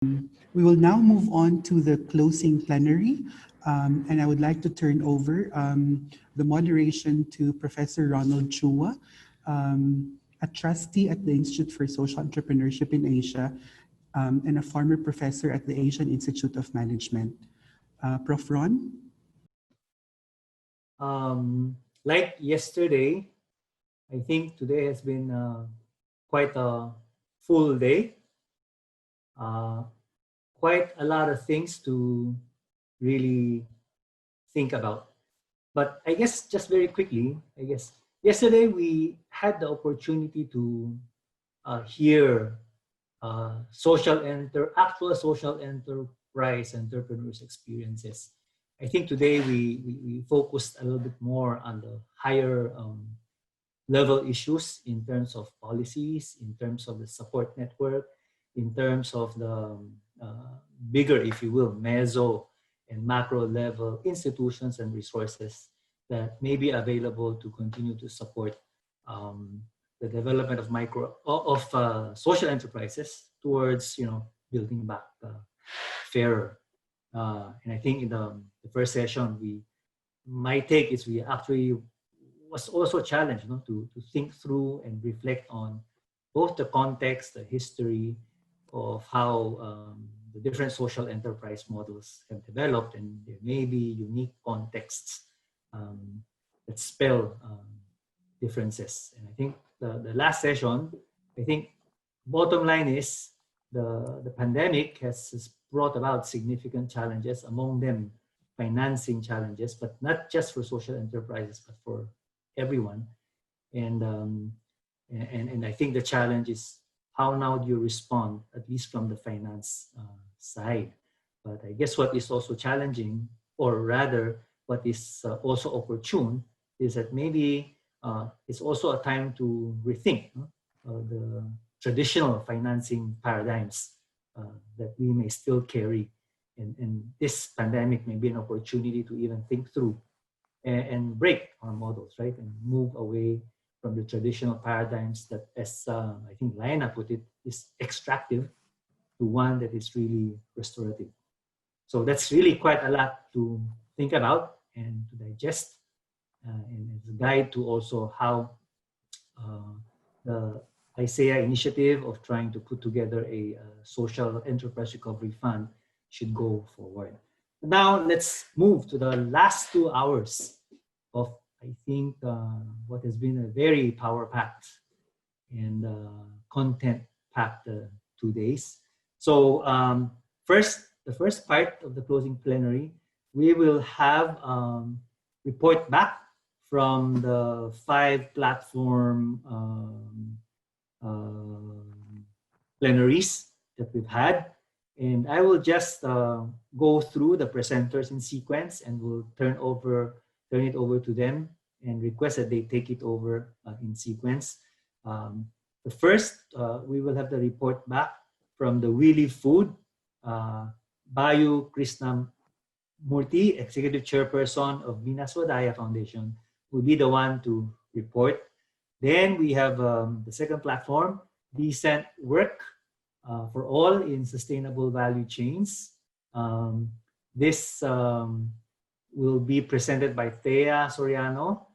We will now move on to the closing plenary, and I would like to turn over the moderation to Professor Ronald Chua, a trustee at the Institute for Social Entrepreneurship in Asia, and a former professor at the Asian Institute of Management. Prof. Ron? Like yesterday, I think today has been quite a full day. Quite a lot of things to really think about. But I guess just very quickly, yesterday we had the opportunity to hear actual social enterprise entrepreneurs' experiences. I think today we focused a little bit more on the higher level issues in terms of policies, in terms of the support network, in terms of the bigger, if you will, meso and macro level institutions and resources that may be available to continue to support the development of social enterprises towards building back fairer. And I think in the first session, my take is we actually was also challenged to think through and reflect on both the context, the history of how the different social enterprise models have developed, and there may be unique contexts that spell differences. And I think the last session, I think bottom line is the pandemic has brought about significant challenges, among them financing challenges, but not just for social enterprises, but for everyone. And I think the challenge is how now do you respond, at least from the finance side. But I guess what is also challenging, or rather what is also opportune, is that maybe it's also a time to rethink the traditional financing paradigms that we may still carry. And this pandemic may be an opportunity to even think through and break our models, right? And move away from the traditional paradigms that, as I think Laina put it, is extractive to one that is really restorative. So that's really quite a lot to think about and to digest, and as a guide to also how the ISEA initiative of trying to put together a social enterprise recovery fund should go forward. Now let's move to the last 2 hours of, I think, what has been a very power-packed and content-packed 2 days. So the first part of the closing plenary, we will have report back from the 5 platform plenaries that we've had. And I will just go through the presenters in sequence, and we'll turn it over to them and request that they take it over in sequence. The first, we will have the report back from the Wheelie Food. Bayu Krisnamurthi, Executive Chairperson of Bina Swadaya Foundation, will be the one to report. Then we have the second platform, Decent Work for All in Sustainable Value Chains. This will be presented by Thea Soriano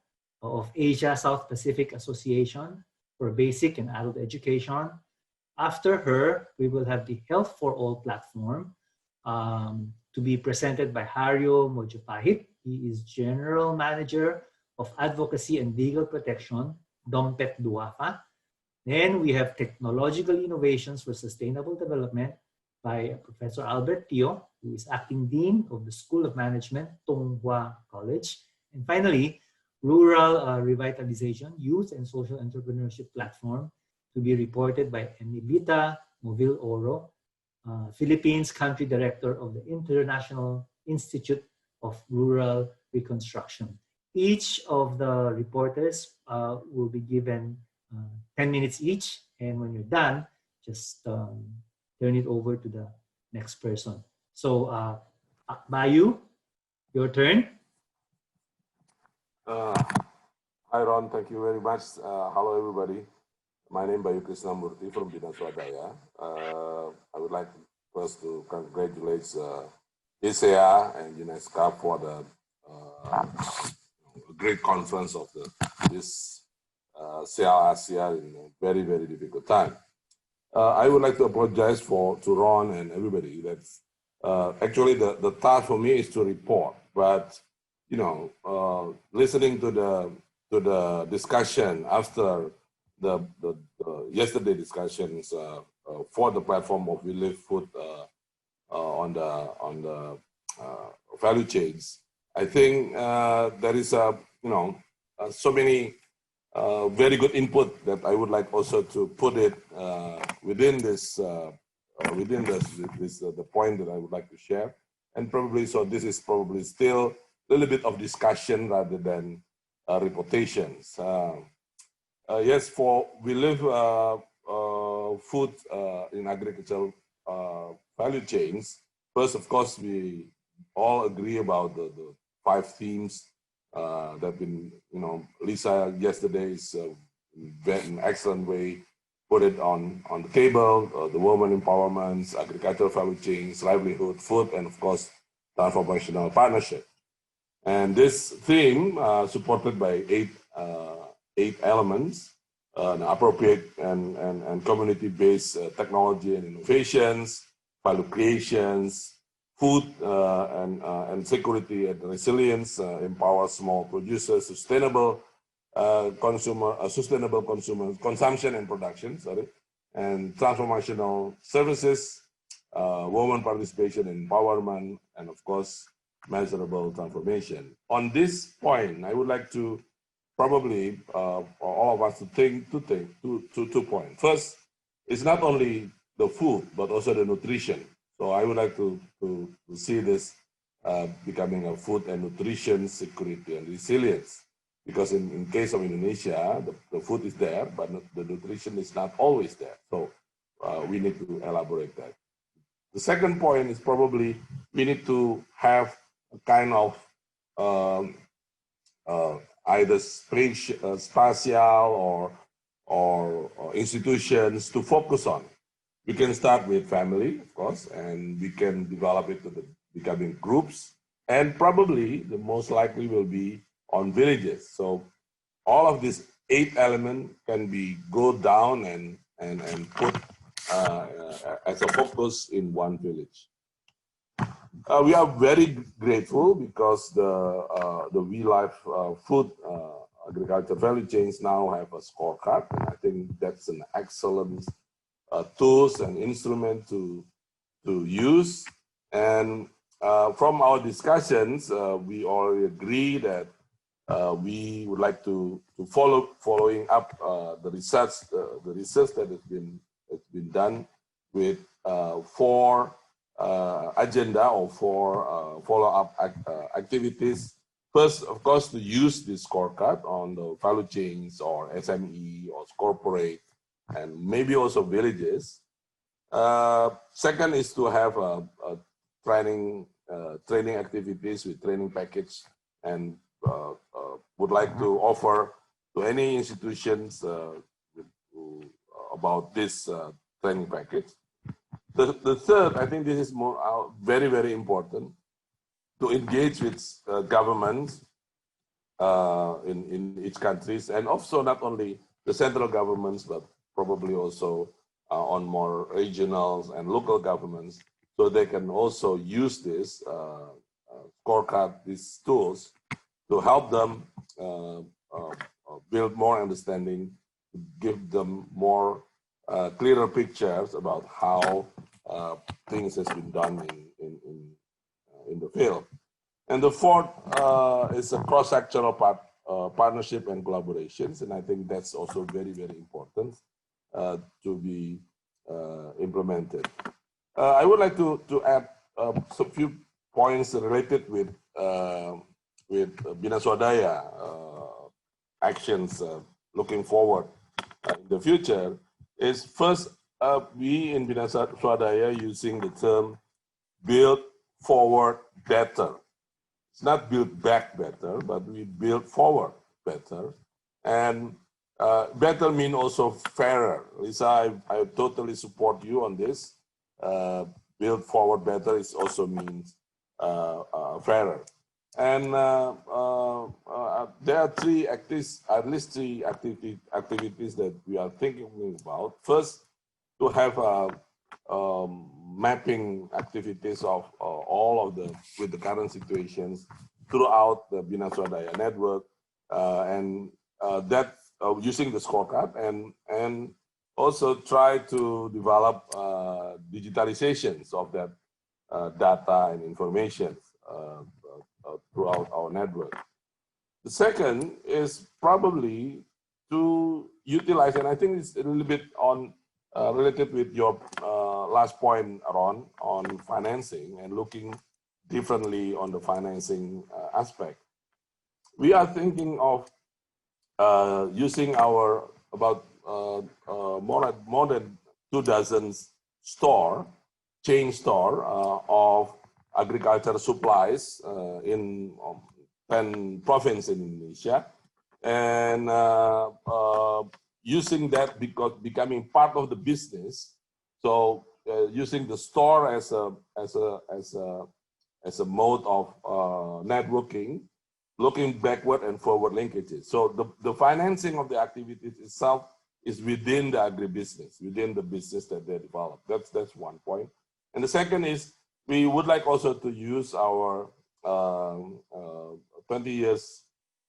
of Asia South Pacific Association for Basic and Adult Education. After her, we will have the Health for All platform to be presented by Haryo Mojopahit. He is General Manager of Advocacy and Legal Protection, Dompet, Dhuafa. Then we have Technological Innovations for Sustainable Development by Professor Albert Teo, who is Acting Dean of the School of Management, Tung College. And finally, Rural Revitalization, Youth and Social Entrepreneurship Platform, to be reported by Emilita Monville Oro, Philippines Country Director of the International Institute of Rural Reconstruction. Each of the reporters will be given 10 minutes each, and when you're done, just turn it over to the next person. So, Bayu, your turn. Hi Ron, thank you very much. Hello everybody. My name is Bayu Krisnamurthi from Bina Swadaya. I would like to first to congratulate ISEA and UNESCO for the great conference of this CL ASEAN in a very, very difficult time. I would like to apologize to Ron and everybody. That's actually the task for me is to report, but listening to the discussion after the yesterday discussions for the platform of We Live Food on the value chains, I think there is so many very good input that I would like also to put it within this the point that I would like to share, and probably so this is probably still a little bit of discussion rather than reportations. Yes, for We Live Food in agricultural value chains. First, of course, we all agree about the 5 themes that been, Lisa yesterday is an excellent way put it on the table. The women empowerment, agricultural value chains, livelihood, food, and of course, transformational partnership. And this theme supported by 8 elements, appropriate and community-based technology and innovations, value creations, food and security and resilience, empower small producers, sustainable consumption and production, and transformational services, women participation and empowerment, and of course, measurable transformation. On this point, I would like to probably for all of us to think 2 points. First, it's not only the food, but also the nutrition. So I would like to see this becoming a food and nutrition security and resilience. Because in case of Indonesia, the food is there, but the nutrition is not always there. So we need to elaborate that. The second point is probably we need to have a kind of either spatial or institutions to focus on. We can start with family, of course, and we can develop it to becoming groups, and probably the most likely will be on villages. So all of these 8 elements can be go down and put as a focus in one village. We are very grateful because the We Live Food agriculture value chains now have a scorecard, and I think that's an excellent tools and instrument to use. And from our discussions, we already agree that we would like to following up the research that has been done with 4 agenda or 4 follow-up activities. First, of course, to use this scorecard on the value chains or SME or corporate and maybe also villages. Second is to have a training activities with training package, and would like to offer to any institutions about this training package. The third, I think this is more very, very important, to engage with governments in each countries, and also not only the central governments, but probably also on more regional and local governments, so they can also use this scorecard, these tools, to help them build more understanding, to give them more clearer pictures about how things has been done in the field. And the fourth is a cross-sectoral partnership and collaborations, and I think that's also very, very important to be implemented. I would like to add some few points related with Bina Swadaya actions looking forward in the future. Is first, we in Bina Swadaya using the term build forward better. It's not build back better, but we build forward better. And better mean also fairer. Lisa, I totally support you on this. build forward better, it also means fairer. And there are at least three activities that we are thinking about. First, to have mapping activities of all of with the current situations throughout the Bina Swadaya network, and that using the scorecard, and also try to develop digitalizations of that data and information throughout our network. The second is probably to utilize, and I think it's a little bit on related with your last point, Ron, on financing and looking differently on the financing aspect. We are thinking of using our about more than 24 chain store of agriculture supplies in 10 provinces in Indonesia, and using that because becoming part of the business. So using the store as a mode of networking, looking backward and forward linkages. So the financing of the activities itself is within the agribusiness, within the business that they develop. That's one point. And the second is we would like also to use our 20 years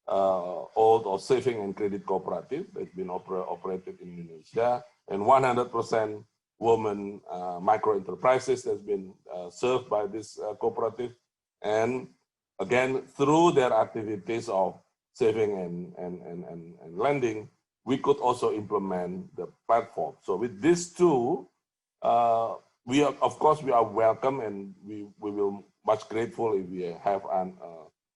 old of saving and credit cooperative that's been operated in Indonesia, and 100% women micro enterprises that's been served by this cooperative. And again, through their activities of saving and lending, we could also implement the platform. So with these two, we are, of course, we are welcome, and we will much grateful if we have an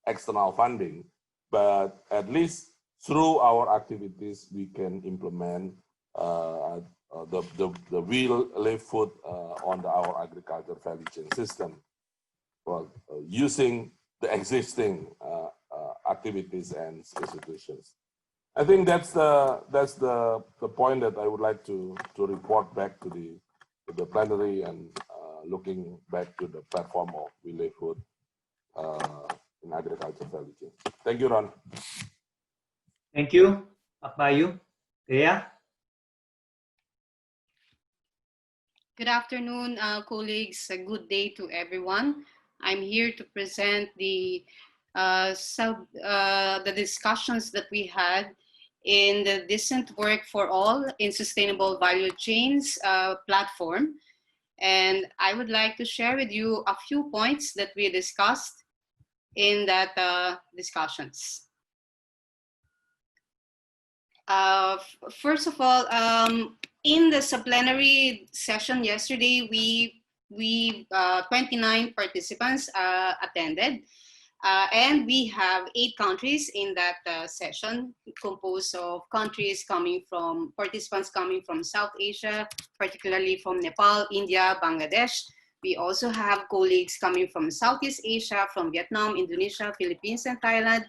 external funding. But at least through our activities, we can implement the real live food on our agriculture value chain system, well, using the existing activities and institutions. I think that's the point that I would like to report back to the plenary, and looking back to the platform of We Live Food in agriculture value chain. Thank you, Ron. Thank you, Bayu. Thea? Good afternoon, colleagues. A good day to everyone. I'm here to present the discussions that we had in the Decent Work for All in Sustainable Value Chains platform. And I would like to share with you a few points that we discussed in that discussions. First of all, in the sub-plenary session yesterday, we 29 participants attended, and we have 8 countries in that session, composed of participants coming from South Asia, particularly from Nepal, India, Bangladesh. We also have colleagues coming from Southeast Asia, from Vietnam, Indonesia, Philippines, and Thailand.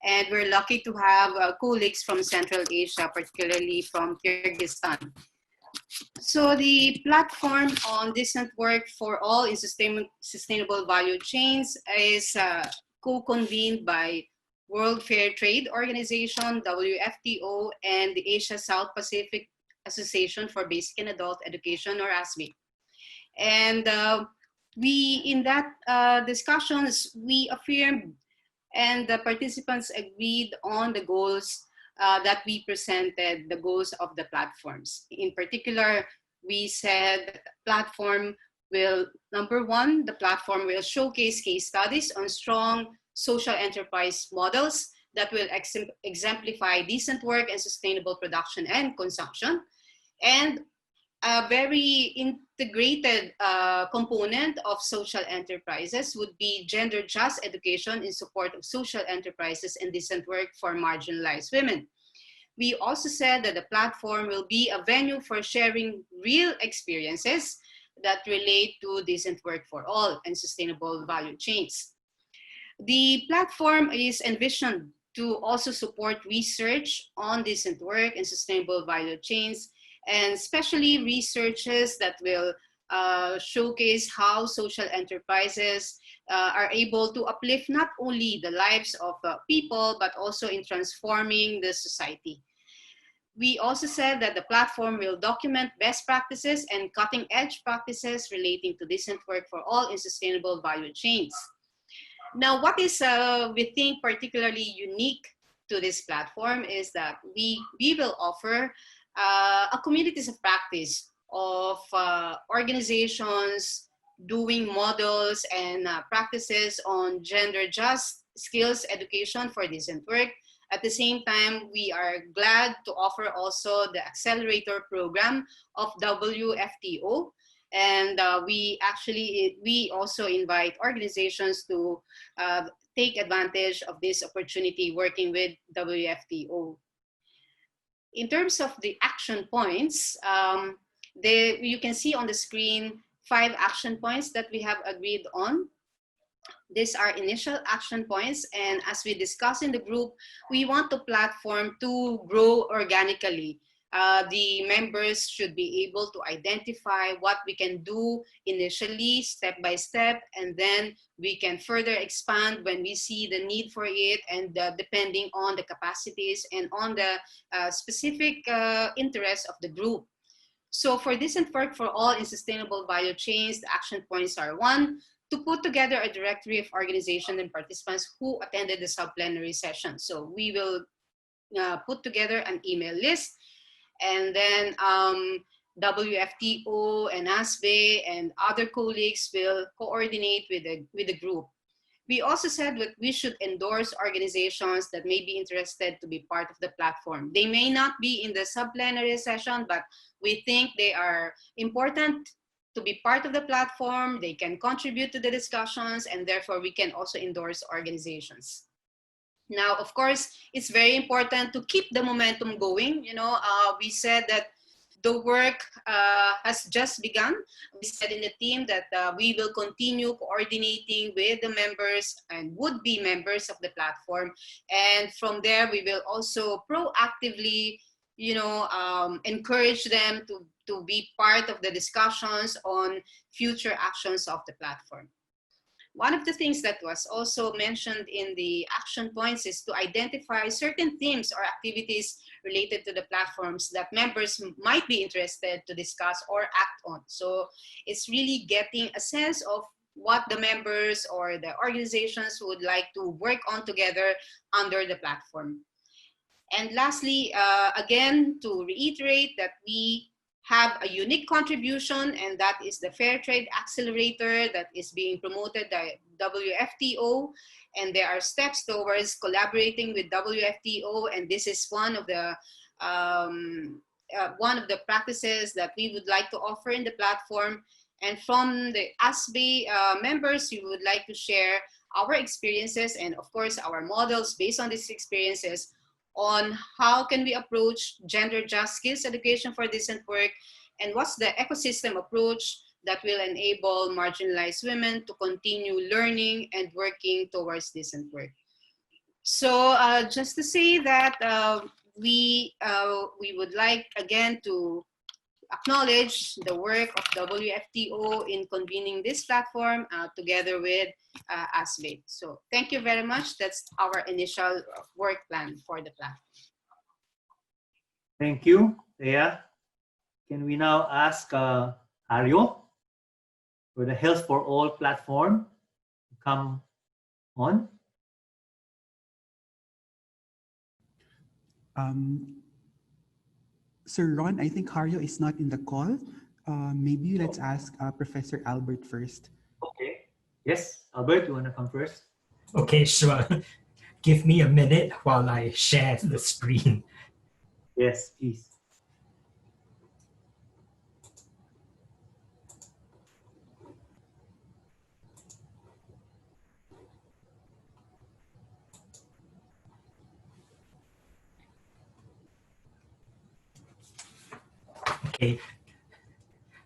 And we're lucky to have colleagues from Central Asia, particularly from Kyrgyzstan. So the platform on Decent Work for All in Sustainable Value Chains is co-convened by World Fair Trade Organization, WFTO, and the Asia South Pacific Association for Basic and Adult Education, or ASPBAE. And we, in that discussions, we affirmed and the participants agreed on the goals that we presented, the goals of the platforms. In particular, we said platform will, number one, the platform will showcase case studies on strong social enterprise models that will exemplify decent work and sustainable production and consumption. And a very integrated component of social enterprises would be gender just education in support of social enterprises and decent work for marginalized women. We also said that the platform will be a venue for sharing real experiences that relate to decent work for all and sustainable value chains. The platform is envisioned to also support research on decent work and sustainable value chains, and especially researches that will showcase how social enterprises are able to uplift not only the lives of people, but also in transforming the society. We also said that the platform will document best practices and cutting-edge practices relating to decent work for all in sustainable value chains. Now, what is, we think, particularly unique to this platform is that we will offer a communities of practice of organizations doing models and practices on gender just skills education for decent work. At the same time, we are glad to offer also the accelerator program of WFTO. And we also invite organizations to take advantage of this opportunity working with WFTO. In terms of the action points, you can see on the screen 5 action points that we have agreed on. These are initial action points, and as we discussed in the group, we want the platform to grow organically. The members should be able to identify what we can do initially, step by step, and then we can further expand when we see the need for it, and depending on the capacities and on the specific interests of the group. So for decent work for all in sustainable value chains, the action points are: 1, to put together a directory of organizations and participants who attended the sub-plenary session. So we will put together an email list, and then WFTO and ASPBAE and other colleagues will coordinate with the group. We also said that we should endorse organizations that may be interested to be part of the platform. They may not be in the sub-plenary session, but we think they are important to be part of the platform. They can contribute to the discussions, and therefore we can also endorse organizations. Now, of course, it's very important to keep the momentum going. You know, we said that the work has just begun. We said in the team that we will continue coordinating with the members and would-be members of the platform. And from there, we will also proactively, you know, encourage them to be part of the discussions on future actions of the platform. One of the things that was also mentioned in the action points is to identify certain themes or activities related to the platforms that members might be interested to discuss or act on. So it's really getting a sense of what the members or the organizations would like to work on together under the platform. And lastly, again, to reiterate that we have a unique contribution, and that is the Fair Trade Accelerator that is being promoted by WFTO, and there are steps towards collaborating with WFTO, and this is one of the practices that we would like to offer in the platform. And from the ASPBAE members, we would like to share our experiences and of course our models based on these experiences on how can we approach gender just skills education for decent work, and what's the ecosystem approach that will enable marginalized women to continue learning and working towards decent work. So just to say that we would like again to acknowledge the work of WFTO in convening this platform together with ASPBAE. So thank you very much. That's our initial work plan for the platform. Thank you, Thea. Can we now ask Haryo for the Health for All platform to come on? Sir Ron, I think Haryo is not in the call. Maybe let's ask Professor Albert first. Okay. Yes, Albert, you want to come first? Okay, sure. Give me a minute while I share the screen. Yes, please. Okay.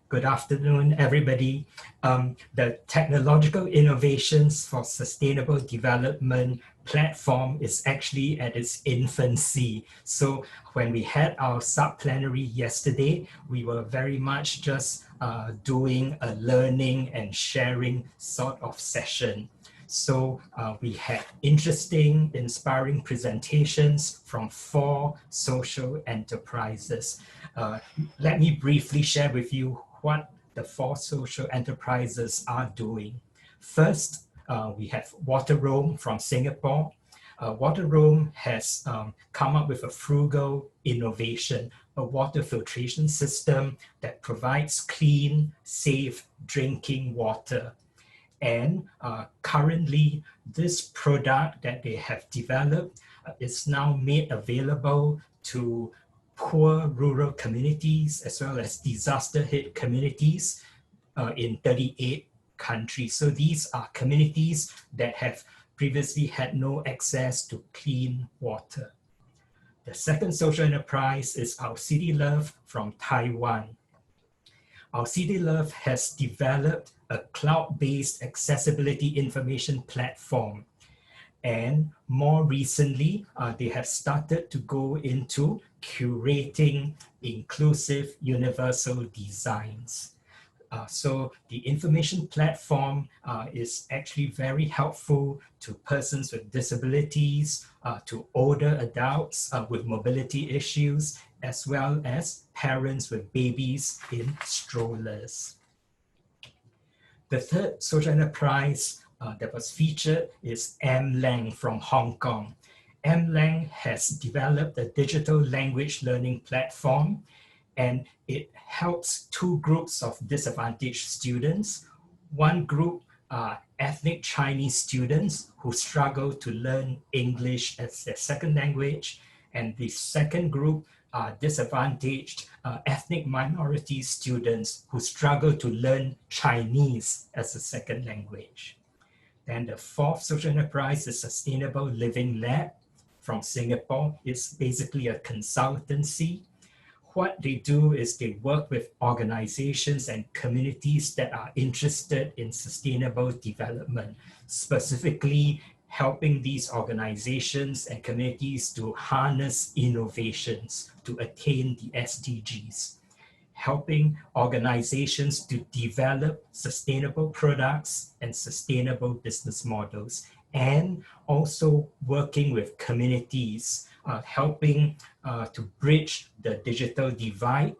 Good afternoon, everybody. The Technological Innovations for Sustainable Development platform is actually at its infancy. So when we had our sub-plenary yesterday, we were very much just doing a learning and sharing sort of session. So we had interesting, inspiring presentations from 4 social enterprises. Let me briefly share with you what the 4 social enterprises are doing. First, we have Water Roam from Singapore. Water Roam has come up with a frugal innovation, a water filtration system that provides clean, safe drinking water. And currently, this product that they have developed is now made available to poor rural communities as well as disaster-hit communities in 38 countries. So these are communities that have previously had no access to clean water. The second social enterprise is Our City Love from Taiwan. Our City Love has developed a cloud-based accessibility information platform. And more recently, they have started to go into curating inclusive universal designs. So the information platform is actually very helpful to persons with disabilities, to older adults with mobility issues, as well as parents with babies in strollers. The third social enterprise that was featured is MLang from Hong Kong. MLang has developed a digital language learning platform, and it helps 2 groups of disadvantaged students. One group are ethnic Chinese students who struggle to learn English as their second language, and the second group are disadvantaged ethnic minority students who struggle to learn Chinese as a second language. Then the 4th social enterprise is Sustainable Living Lab from Singapore. It's basically a consultancy. What they do is they work with organizations and communities that are interested in sustainable development, specifically helping these organizations and communities to harness innovations to attain the SDGs, helping organizations to develop sustainable products and sustainable business models, and also working with communities, helping to bridge the digital divide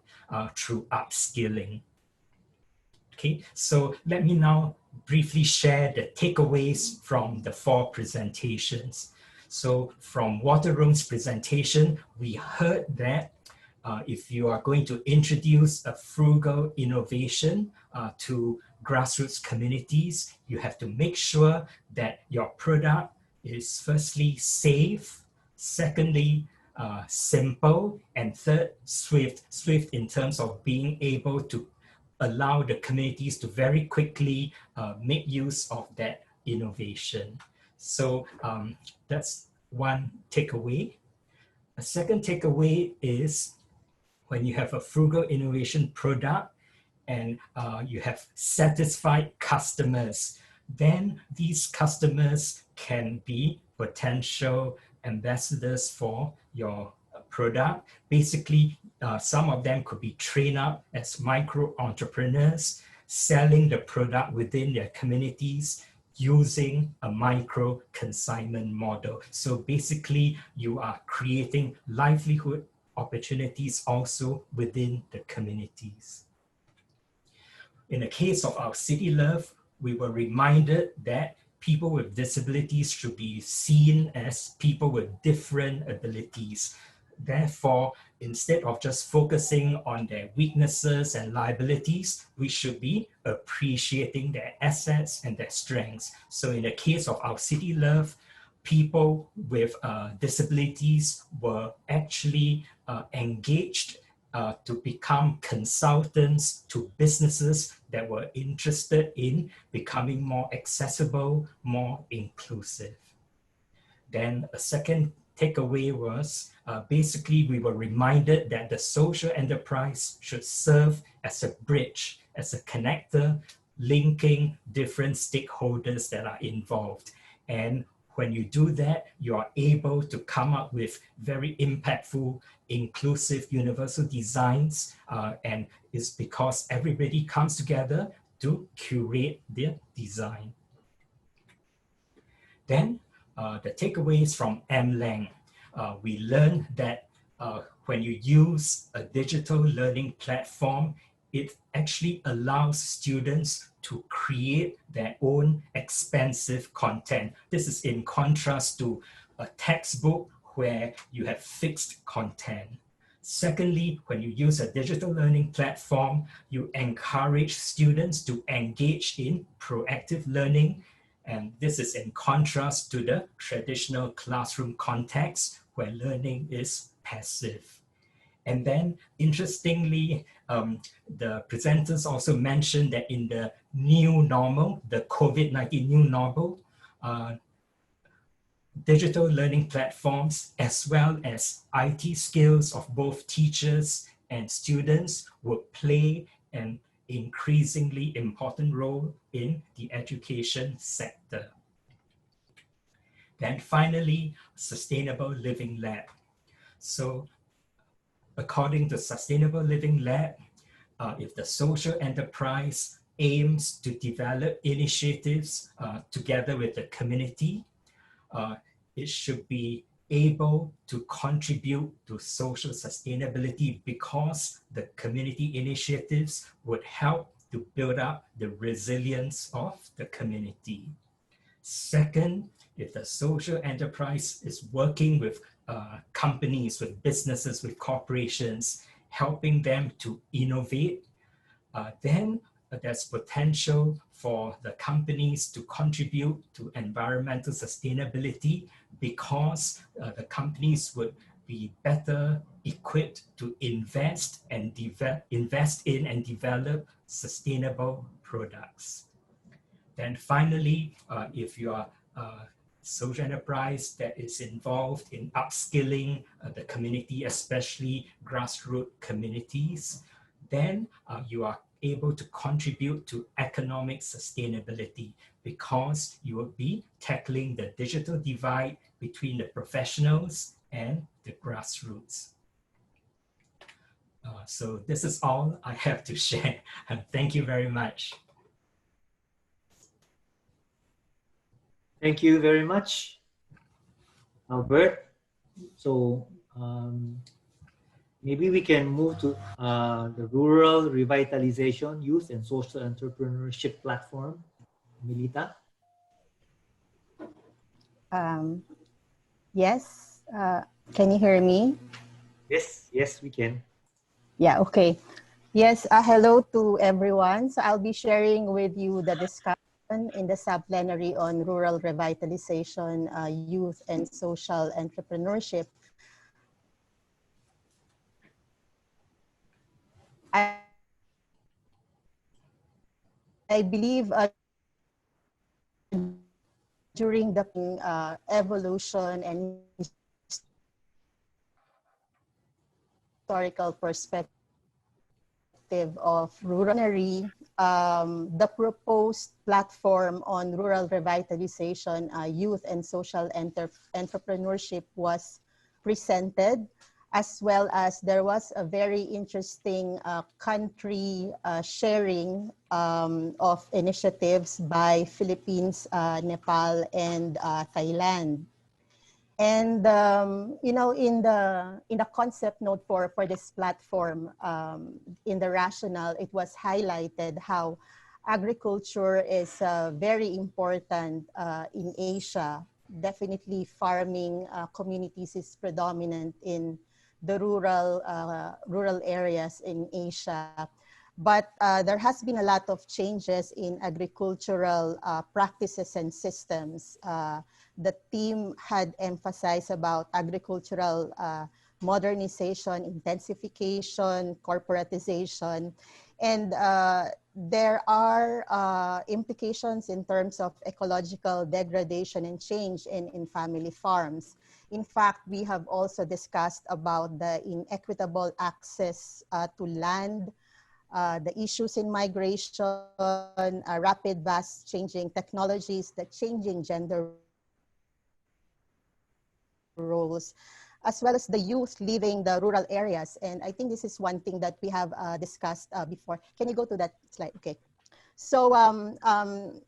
through upskilling. Okay, so let me now briefly share the takeaways from the 4 presentations. So from Water Roam's presentation, we heard that if you are going to introduce a frugal innovation to grassroots communities, you have to make sure that your product is firstly safe, secondly simple, and third, swift in terms of being able to allow the communities to very quickly make use of that innovation. So that's one takeaway. A second takeaway is when you have a frugal innovation product and you have satisfied customers, then these customers can be potential ambassadors for your product. Basically, some of them could be trained up as micro entrepreneurs, selling the product within their communities using a micro consignment model. So basically, you are creating livelihood opportunities also within the communities. In the case of Our City Love, we were reminded that people with disabilities should be seen as people with different abilities. Therefore, instead of just focusing on their weaknesses and liabilities, we should be appreciating their assets and their strengths. So in the case of Our City Love, people with disabilities were actually engaged to become consultants to businesses that were interested in becoming more accessible, more inclusive. Then a second takeaway was basically we were reminded that the social enterprise should serve as a bridge, as a connector, linking different stakeholders that are involved. And When you do that, you are able to come up with very impactful, inclusive, universal designs, and it's because everybody comes together to curate their design. Then the takeaways from MLang, we learned that when you use a digital learning platform, it actually allows students to create their own expansive content. This is in contrast to a textbook where you have fixed content. Secondly, when you use a digital learning platform, you encourage students to engage in proactive learning. And this is in contrast to the traditional classroom context where learning is passive. And then, interestingly, the presenters also mentioned that in the new normal, the COVID-19 new normal, digital learning platforms as well as IT skills of both teachers and students would play an increasingly important role in the education sector. Then finally, Sustainable Living Lab. So according to Sustainable Living Lab, if the social enterprise aims to develop initiatives together with the community, it should be able to contribute to social sustainability because the community initiatives would help to build up the resilience of the community. Second, if the social enterprise is working with companies, with businesses, with corporations, helping them to innovate, then there's potential for the companies to contribute to environmental sustainability because the companies would be better equipped to invest in and develop sustainable products. Then finally, if you are a social enterprise that is involved in upskilling the community, especially grassroots communities, then you are able to contribute to economic sustainability because you will be tackling the digital divide between the professionals and the grassroots. So this is all I have to share. Thank you very much. Thank you very much, Albert. So maybe we can move to the Rural Revitalization, Youth and Social Entrepreneurship Platform. Emilita? Yes, can you hear me? Yes, we can. Yeah, okay. Yes, hello to everyone. So I'll be sharing with you the discussion in the sub-plenary on rural revitalization, youth and social entrepreneurship. I believe during the evolution and historical perspective of rural, the proposed platform on rural revitalization, youth and social entrepreneurship was presented, as well as there was a very interesting country sharing of initiatives by Philippines, Nepal, and Thailand. And you know, in the concept note for this platform, in the rationale, it was highlighted how agriculture is very important in Asia. Definitely, farming communities is predominant in the rural areas in Asia. But there has been a lot of changes in agricultural practices and systems. The team had emphasized about agricultural modernization, intensification, corporatization, and there are implications in terms of ecological degradation and change in family farms. In fact, we have also discussed about the inequitable access to land, the issues in migration, rapid, vast changing technologies, the changing gender roles, as well as the youth leaving the rural areas. And I think this is one thing that we have discussed before. Can you go to that slide? Okay. So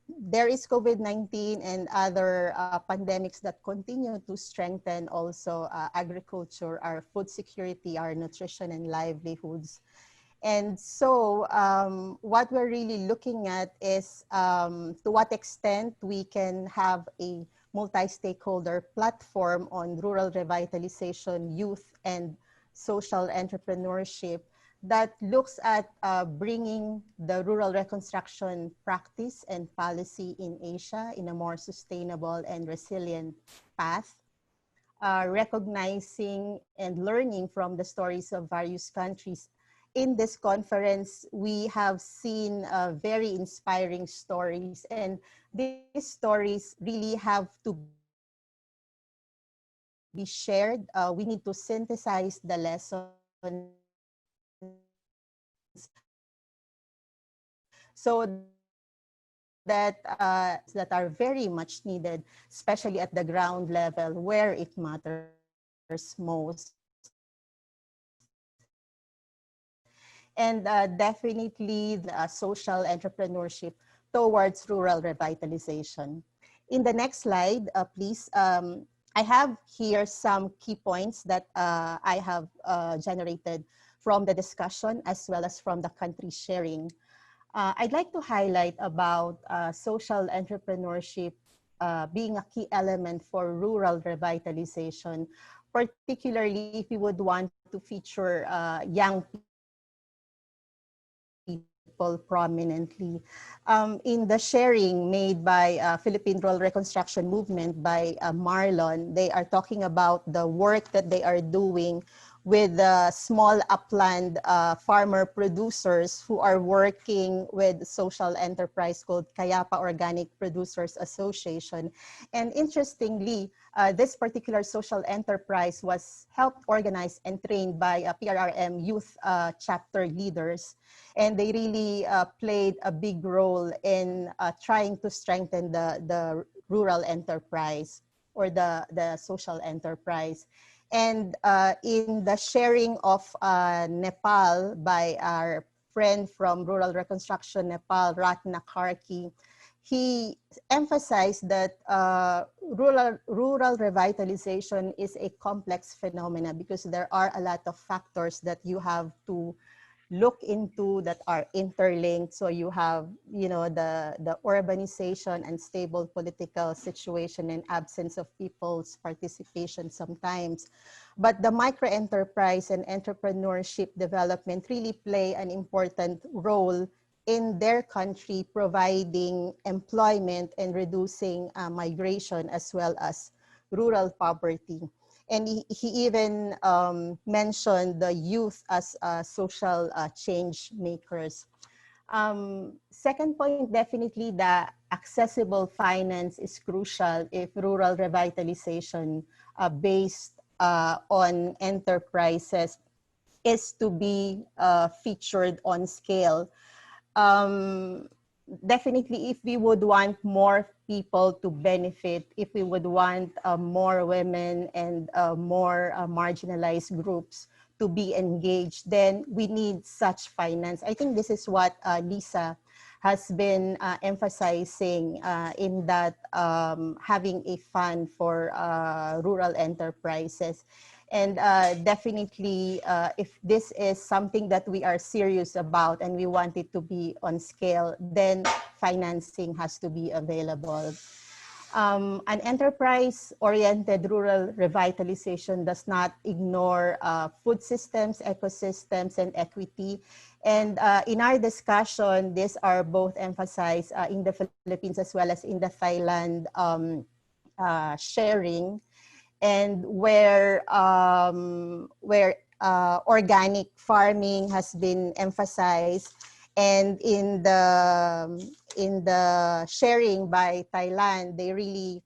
there is COVID-19 and other pandemics that continue to strengthen also agriculture, our food security, our nutrition and livelihoods. And so what we're really looking at is to what extent we can have a multi-stakeholder platform on rural revitalization, youth, and social entrepreneurship that looks at bringing the rural reconstruction practice and policy in Asia in a more sustainable and resilient path, recognizing and learning from the stories of various countries. In this conference, we have seen very inspiring stories, and these stories really have to be shared. We need to synthesize the lessons so that that are very much needed, especially at the ground level where it matters most. And definitely the social entrepreneurship towards rural revitalization. In the next slide, please. I have here some key points that I have generated from the discussion as well as from the country sharing. I'd like to highlight about social entrepreneurship being a key element for rural revitalization, particularly if we would want to feature young people prominently. In the sharing made by Philippine Rural Reconstruction Movement by Marlon, they are talking about the work that they are doing with small upland farmer producers who are working with social enterprise called Kayapa Organic Producers Association. And interestingly, this particular social enterprise was helped organized and trained by PRRM youth chapter leaders. And they really played a big role in trying to strengthen the rural enterprise or the social enterprise. And in the sharing of Nepal by our friend from Rural Reconstruction Nepal, Ratna Karki, he emphasized that rural revitalization is a complex phenomena because there are a lot of factors that you have to look into that are interlinked. So you have, you know, the urbanization and stable political situation and absence of people's participation sometimes. But the microenterprise and entrepreneurship development really play an important role in their country, providing employment and reducing migration as well as rural poverty. And he even mentioned the youth as social change makers. Second point, definitely the accessible finance is crucial if rural revitalization based on enterprises is to be featured on scale. Definitely, if we would want more people to benefit, if we would want more women and more marginalized groups to be engaged, then we need such finance. I think this is what Lisa has been emphasizing in that having a fund for rural enterprises. And definitely, if this is something that we are serious about and we want it to be on scale, then financing has to be available. An enterprise-oriented rural revitalization does not ignore food systems, ecosystems, and equity. And in our discussion, these are both emphasized in the Philippines as well as in the Thailand sharing. And where organic farming has been emphasized, and in the sharing by Thailand, they really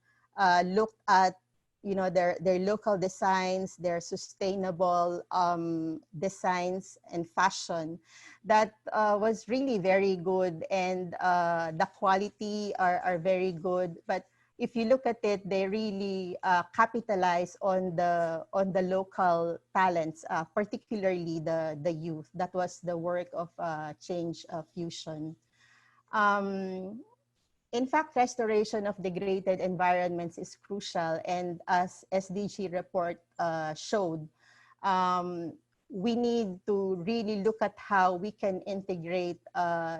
looked at, you know, their local designs, their sustainable designs and fashion. That was really very good, and the quality are very good. But if you look at it, they really capitalize on the local talents, particularly the youth. That was the work of Change Fusion. In fact, restoration of degraded environments is crucial, and as SDG report showed, we need to really look at how we can integrate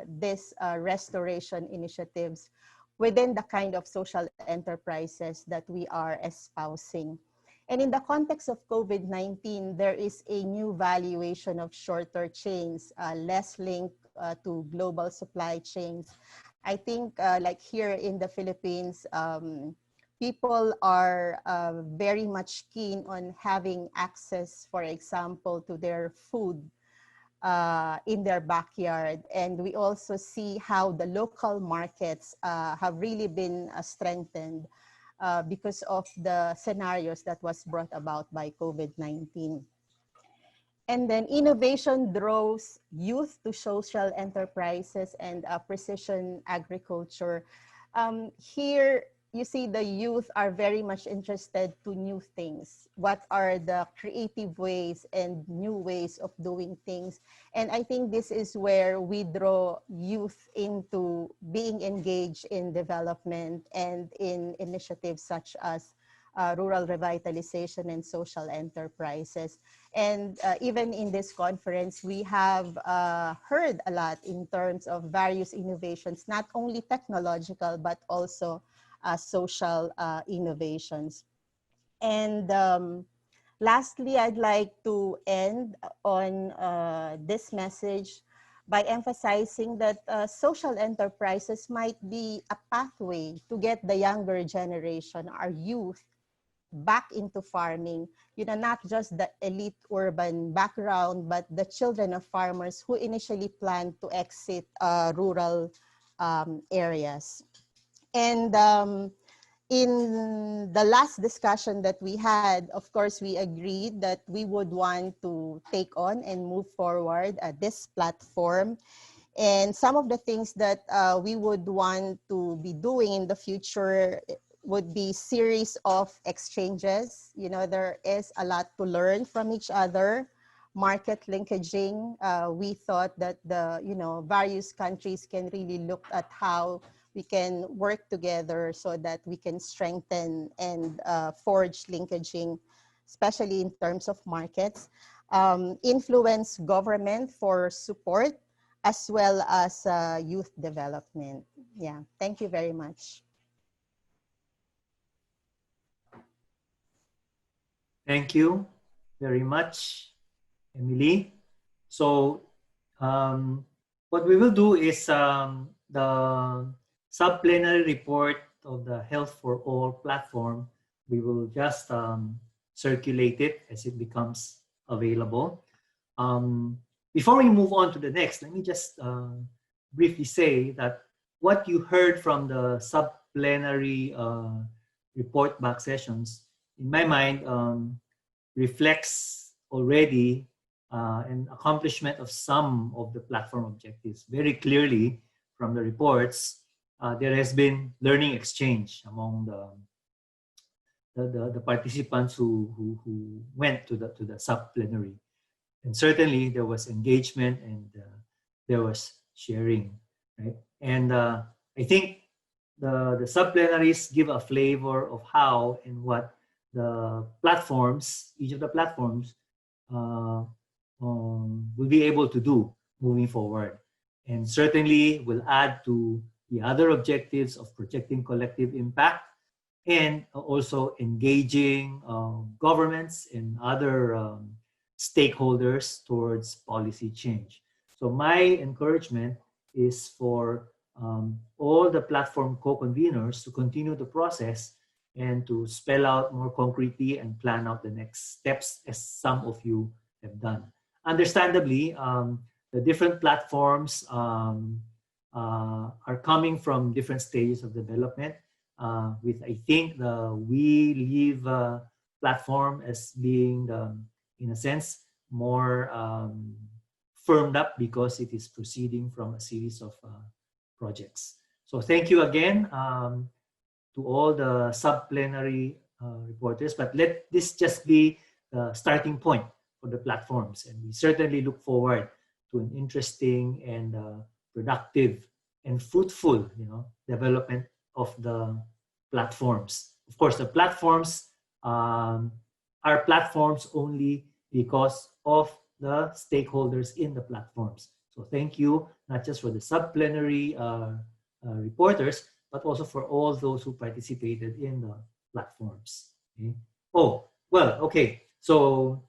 this restoration initiatives within the kind of social enterprises that we are espousing. And in the context of COVID-19, there is a new valuation of shorter chains, less linked to global supply chains. I think like here in the Philippines, people are very much keen on having access, for example, to their food in their backyard. And we also see how the local markets have really been strengthened because of the scenarios that was brought about by COVID-19. And then innovation draws youth to social enterprises and precision agriculture. Here, you see the youth are very much interested to new things. What are the creative ways and new ways of doing things? And I think this is where we draw youth into being engaged in development and in initiatives such as rural revitalization and social enterprises. And even in this conference, we have heard a lot in terms of various innovations, not only technological, but also social innovations. And lastly, I'd like to end on this message by emphasizing that social enterprises might be a pathway to get the younger generation, our youth, back into farming, not just the elite urban background, but the children of farmers who initially planned to exit rural areas. And in the last discussion that we had, of course, we agreed that we would want to take on and move forward this platform. And some of the things that we would want to be doing in the future would be series of exchanges. There is a lot to learn from each other. Market linkaging. We thought that the various countries can really look at how we can work together so that we can strengthen and forge linkaging, especially in terms of markets. Influence government for support, as well as youth development. Yeah, thank you very much. Thank you very much, Emily. So what we will do is the sub-plenary report of the Health for All platform, we will just circulate it as it becomes available. Before we move on to the next, let me just briefly say that what you heard from the sub-plenary report back sessions, in my mind, reflects already an accomplishment of some of the platform objectives. Very clearly from the reports, there has been learning exchange among the participants who went to the sub-plenary. And certainly there was engagement and there was sharing, right? And I think the sub-plenaries give a flavor of how and what the platforms, each of the platforms will be able to do moving forward. And certainly will add to the other objectives of projecting collective impact and also engaging governments and other stakeholders towards policy change. So my encouragement is for all the platform co-conveners to continue the process and to spell out more concretely and plan out the next steps, as some of you have done. Understandably, the different platforms are coming from different stages of development, with, I think, the We Live platform as being, in a sense, more firmed up because it is proceeding from a series of projects. So thank you again to all the sub-plenary reporters, but let this just be the starting point for the platforms. And we certainly look forward to an interesting and productive and fruitful, development of the platforms. Of course, the platforms are platforms only because of the stakeholders in the platforms. So thank you, not just for the sub-plenary reporters, but also for all those who participated in the platforms. Okay. Oh, well, okay. So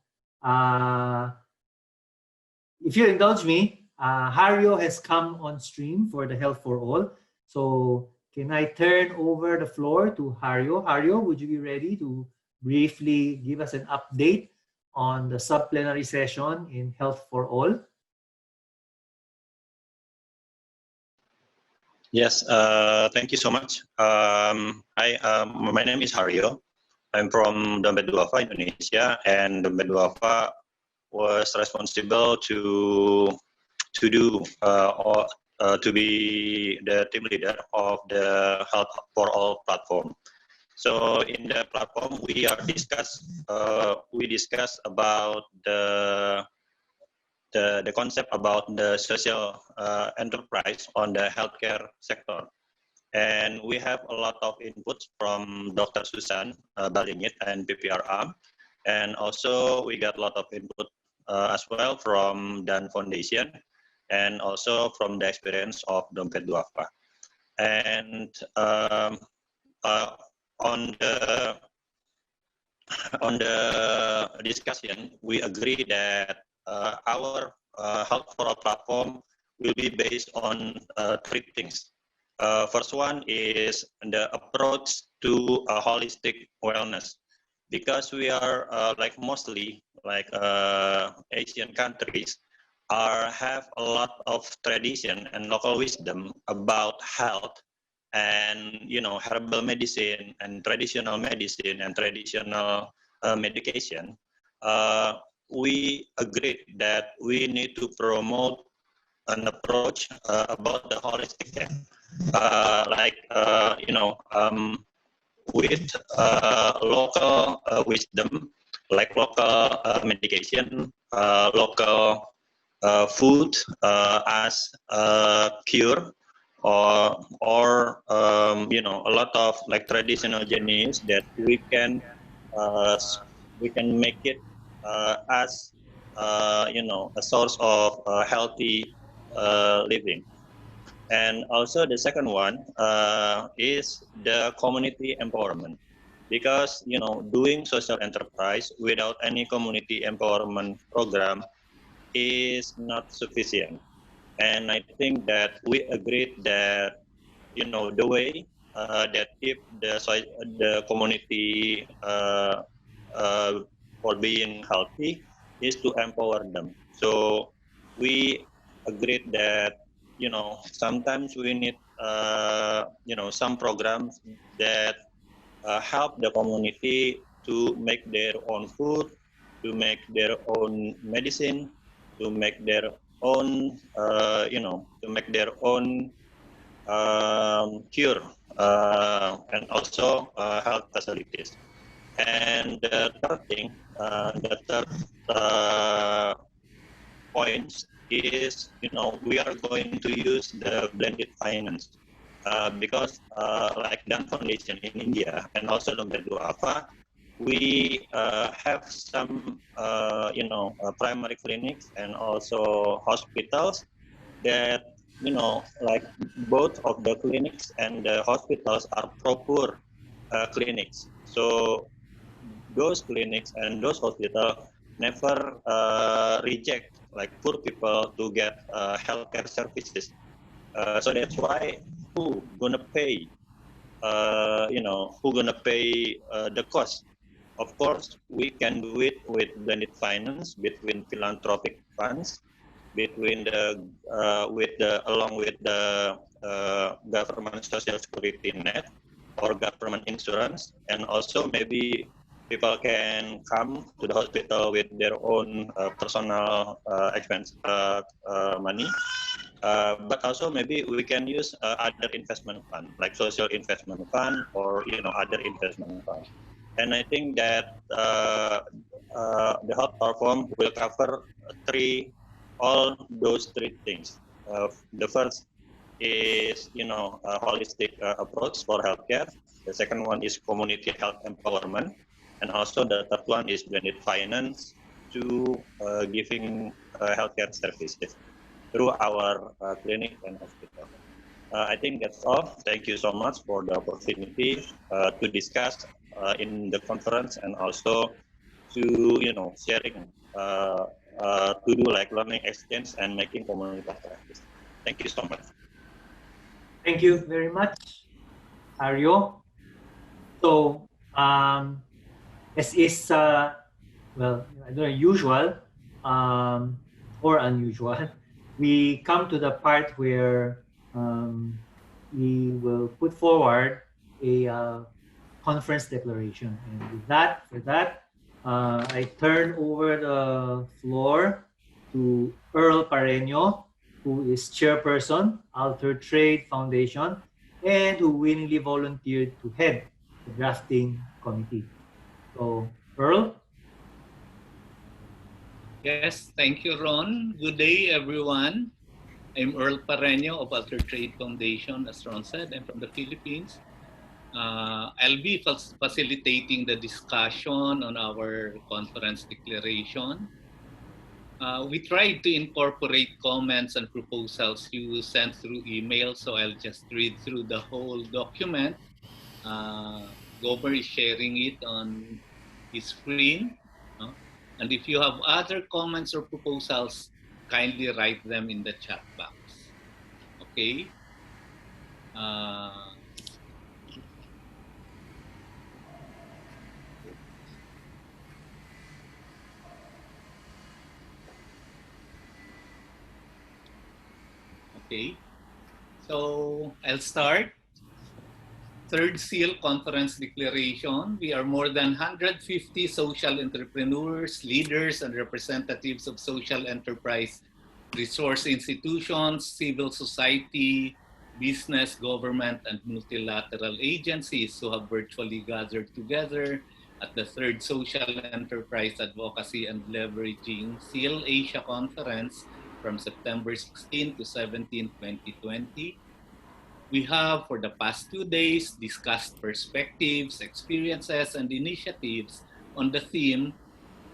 if you indulge me, Haryo has come on stream for the Health for All. So can I turn over the floor to Haryo? Haryo, would you be ready to briefly give us an update on the sub-plenary session in Health for All? Yes, thank you so much. My name is Haryo. I'm from Dompet Dhuafa, Indonesia, and Dompet Dhuafa was responsible to be the team leader of the Health for All platform. So in the platform, we discuss about the concept about the social enterprise on the healthcare sector. And we have a lot of inputs from Dr. Susan Balingit and PPRA. And also we got a lot of input as well from Dan Foundation and also from the experience of Dompet Dhuafa. And on the discussion, we agree that our Health for All platform will be based on 3 things. First one is the approach to a holistic wellness, because we are mostly Asian countries have a lot of tradition and local wisdom about health and herbal medicine and traditional medicine and traditional medication. We agreed that we need to promote an approach about the holistic care, with local wisdom, like local medication, local food as a cure, or a lot of traditional genius that we can make it as a source of healthy living. And also the second one is the community empowerment, because doing social enterprise without any community empowerment program is not sufficient. And I think that we agreed that the way that if the community for being healthy is to empower them. So we agreed that sometimes we need some programs that help the community to make their own food, to make their own medicine, to make their own cure, and also health facilities. And the third thing, the third point is, we are going to use the blended finance because like Dan Foundation in India and also Dompet Dhuafa, we have some, primary clinics and also hospitals that, both of the clinics and the hospitals are proper clinics. So those clinics and those hospitals never reject poor people to get healthcare services. So that's why who gonna pay? Who gonna pay the cost? Of course, we can do it with blended finance between philanthropic funds, between along with the government social security net or government insurance, and also maybe people can come to the hospital with their own personal expense money. But also maybe we can use other investment fund, like social investment fund or other investment fund. And I think that the health platform will cover all those three things. The first is a holistic approach for healthcare. The second one is community health empowerment, and also the third one is blended finance to giving healthcare services through our clinic and hospital. I think that's all. Thank you so much for the opportunity to discuss in the conference, and also to sharing to do like learning exchange and making community practice. Thank you so much. Thank you very much, Haryo. So, as is, well, I don't know, usual or unusual, we come to the part where we will put forward a conference declaration. And with that, I turn over the floor to Earl Parreno, who is Chairperson, Alter Trade Foundation, and who willingly volunteered to head the drafting committee. So, Earl? Yes, thank you, Ron. Good day, everyone. I'm Earl Parreno of Alter Trade Foundation. As Ron said, I'm from the Philippines. I'll be facilitating the discussion on our conference declaration. We tried to incorporate comments and proposals you sent through email, so I'll just read through the whole document. Gomer is sharing it on his screen. And if you have other comments or proposals, kindly write them in the chat box. Okay. Okay. So I'll start. Third Seal Conference Declaration. We are more than 150 social entrepreneurs, leaders, and representatives of social enterprise, resource institutions, civil society, business, government, and multilateral agencies who have virtually gathered together at the third Social Enterprise Advocacy and Leveraging SEAL Asia Conference from September 16 to 17, 2020. We have, for the past 2 days, discussed perspectives, experiences, and initiatives on the theme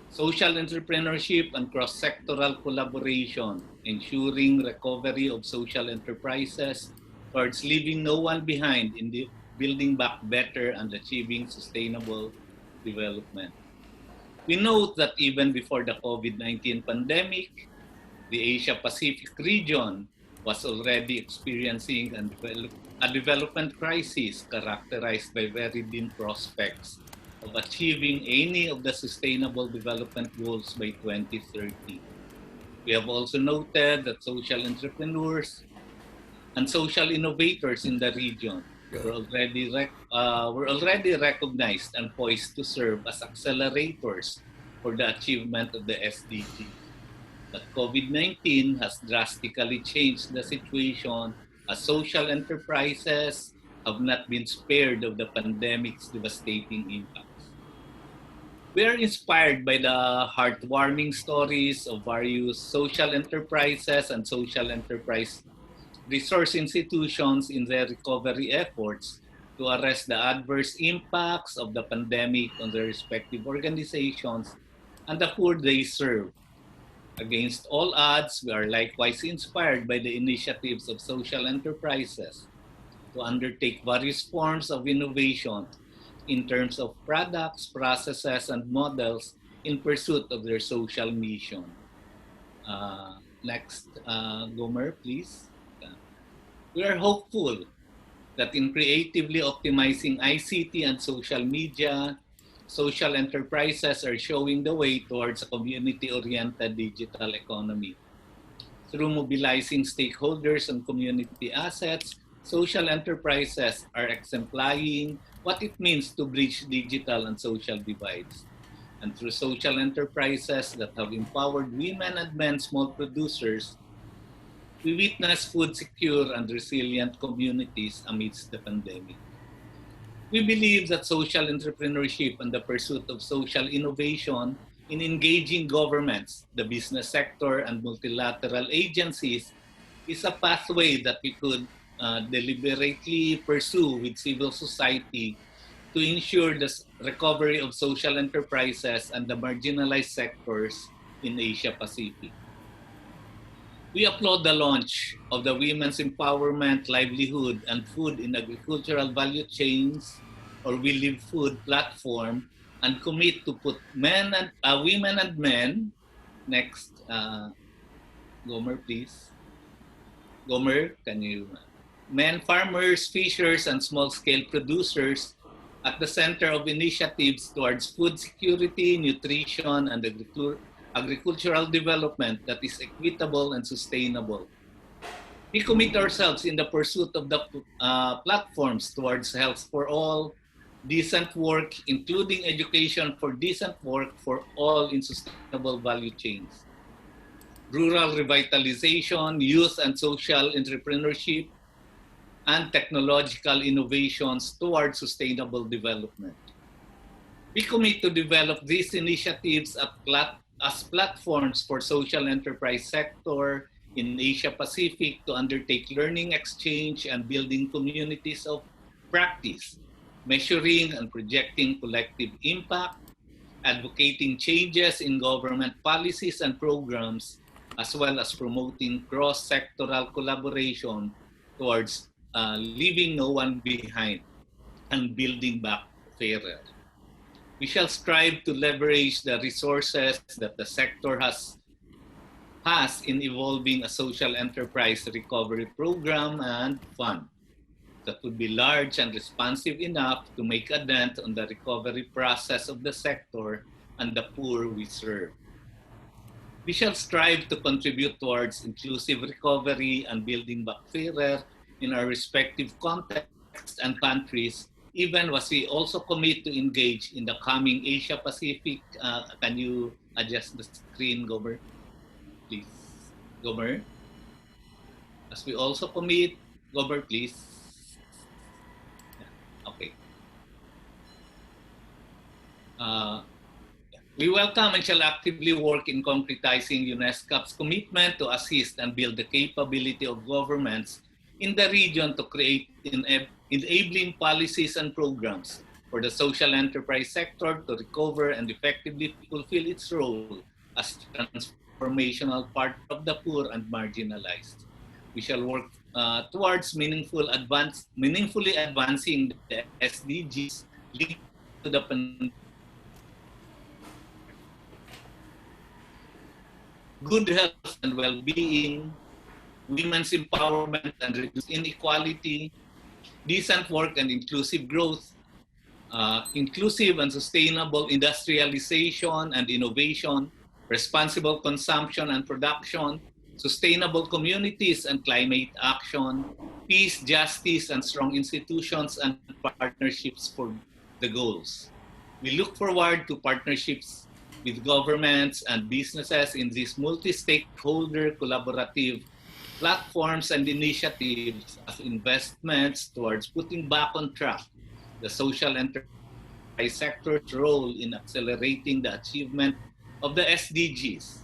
Social Entrepreneurship and Cross-Sectoral Collaboration, Ensuring Recovery of Social Enterprises towards Leaving No One Behind in the Building Back Better and Achieving Sustainable Development. We note that even before the COVID-19 pandemic, the Asia-Pacific region was already experiencing a development crisis characterized by very dim prospects of achieving any of the Sustainable Development Goals by 2030. We have also noted that social entrepreneurs and social innovators in the region were already recognized and poised to serve as accelerators for the achievement of the SDGs. But COVID-19 has drastically changed the situation as social enterprises have not been spared of the pandemic's devastating impacts. We are inspired by the heartwarming stories of various social enterprises and social enterprise resource institutions in their recovery efforts to arrest the adverse impacts of the pandemic on their respective organizations and the poor they serve. Against all odds, we are likewise inspired by the initiatives of social enterprises to undertake various forms of innovation in terms of products, processes, and models in pursuit of their social mission. Next, Gomer, please. We are hopeful that in creatively optimizing ICT and social media, social enterprises are showing the way towards a community-oriented digital economy. Through mobilizing stakeholders and community assets, social enterprises are exemplifying what it means to bridge digital and social divides. And through social enterprises that have empowered women and men small producers we witness food secure and resilient communities amidst the pandemic. We believe that social entrepreneurship and the pursuit of social innovation in engaging governments, the business sector, and multilateral agencies is a pathway that we could deliberately pursue with civil society to ensure the recovery of social enterprises and the marginalized sectors in Asia Pacific. We applaud the launch of the Women's Empowerment, Livelihood, and Food in Agricultural Value Chains, or We Live Food platform, and commit to put women and men, next, Gomer please. Gomer, can you? Men, farmers, fishers, and small-scale producers at the center of initiatives towards food security, nutrition, and agricultural development that is equitable and sustainable. We commit ourselves in the pursuit of the platforms towards health for all, decent work, including education for decent work for all in sustainable value chains, rural revitalization, youth and social entrepreneurship, and technological innovations towards sustainable development. We commit to develop these initiatives as platforms for social enterprise sector in Asia Pacific to undertake learning exchange and building communities of practice, measuring and projecting collective impact, advocating changes in government policies and programs, as well as promoting cross-sectoral collaboration towards leaving no one behind and building back fairer. We shall strive to leverage the resources that the sector has in evolving a social enterprise recovery program and fund that would be large and responsive enough to make a dent on the recovery process of the sector and the poor we serve. We shall strive to contribute towards inclusive recovery and building back fairer in our respective contexts and countries, even as we also commit to engage in the coming Asia Pacific. Can you adjust the screen, Gomer? Please, Gomer. As we also commit, Gomer, please. Yeah, okay. We welcome and shall actively work in concretizing UNESCO's commitment to assist and build the capability of governments in the region to create enabling policies and programs for the social enterprise sector to recover and effectively fulfill its role as transformational part of the poor and marginalized. We shall work towards meaningfully advancing the SDGs linked to the good health and well-being, women's empowerment and reduce inequality, decent work and inclusive growth, inclusive and sustainable industrialization and innovation, responsible consumption and production, sustainable communities and climate action, peace, justice, and strong institutions and partnerships for the goals. We look forward to partnerships with governments and businesses in these multi-stakeholder collaborative platforms and initiatives as investments towards putting back on track the social enterprise sector's role in accelerating the achievement of the SDGs.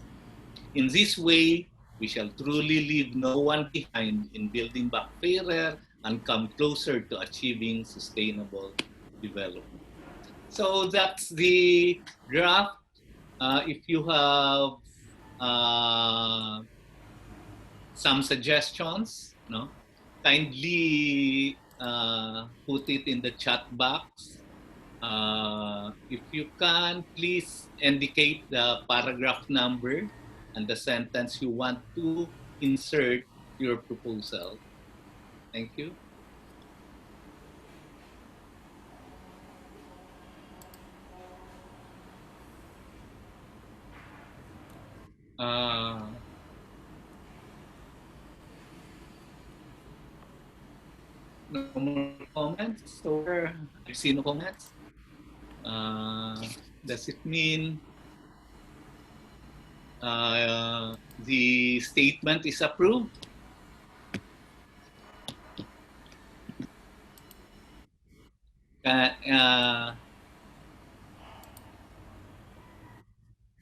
In this way, we shall truly leave no one behind in building back fairer and come closer to achieving sustainable development. So that's the draft. If you have some suggestions, no, kindly put it in the chat box. If you can, please indicate the paragraph number and the sentence you want to insert your proposal. Thank you. No more comments, or I've seen no comments. Does it mean the statement is approved? can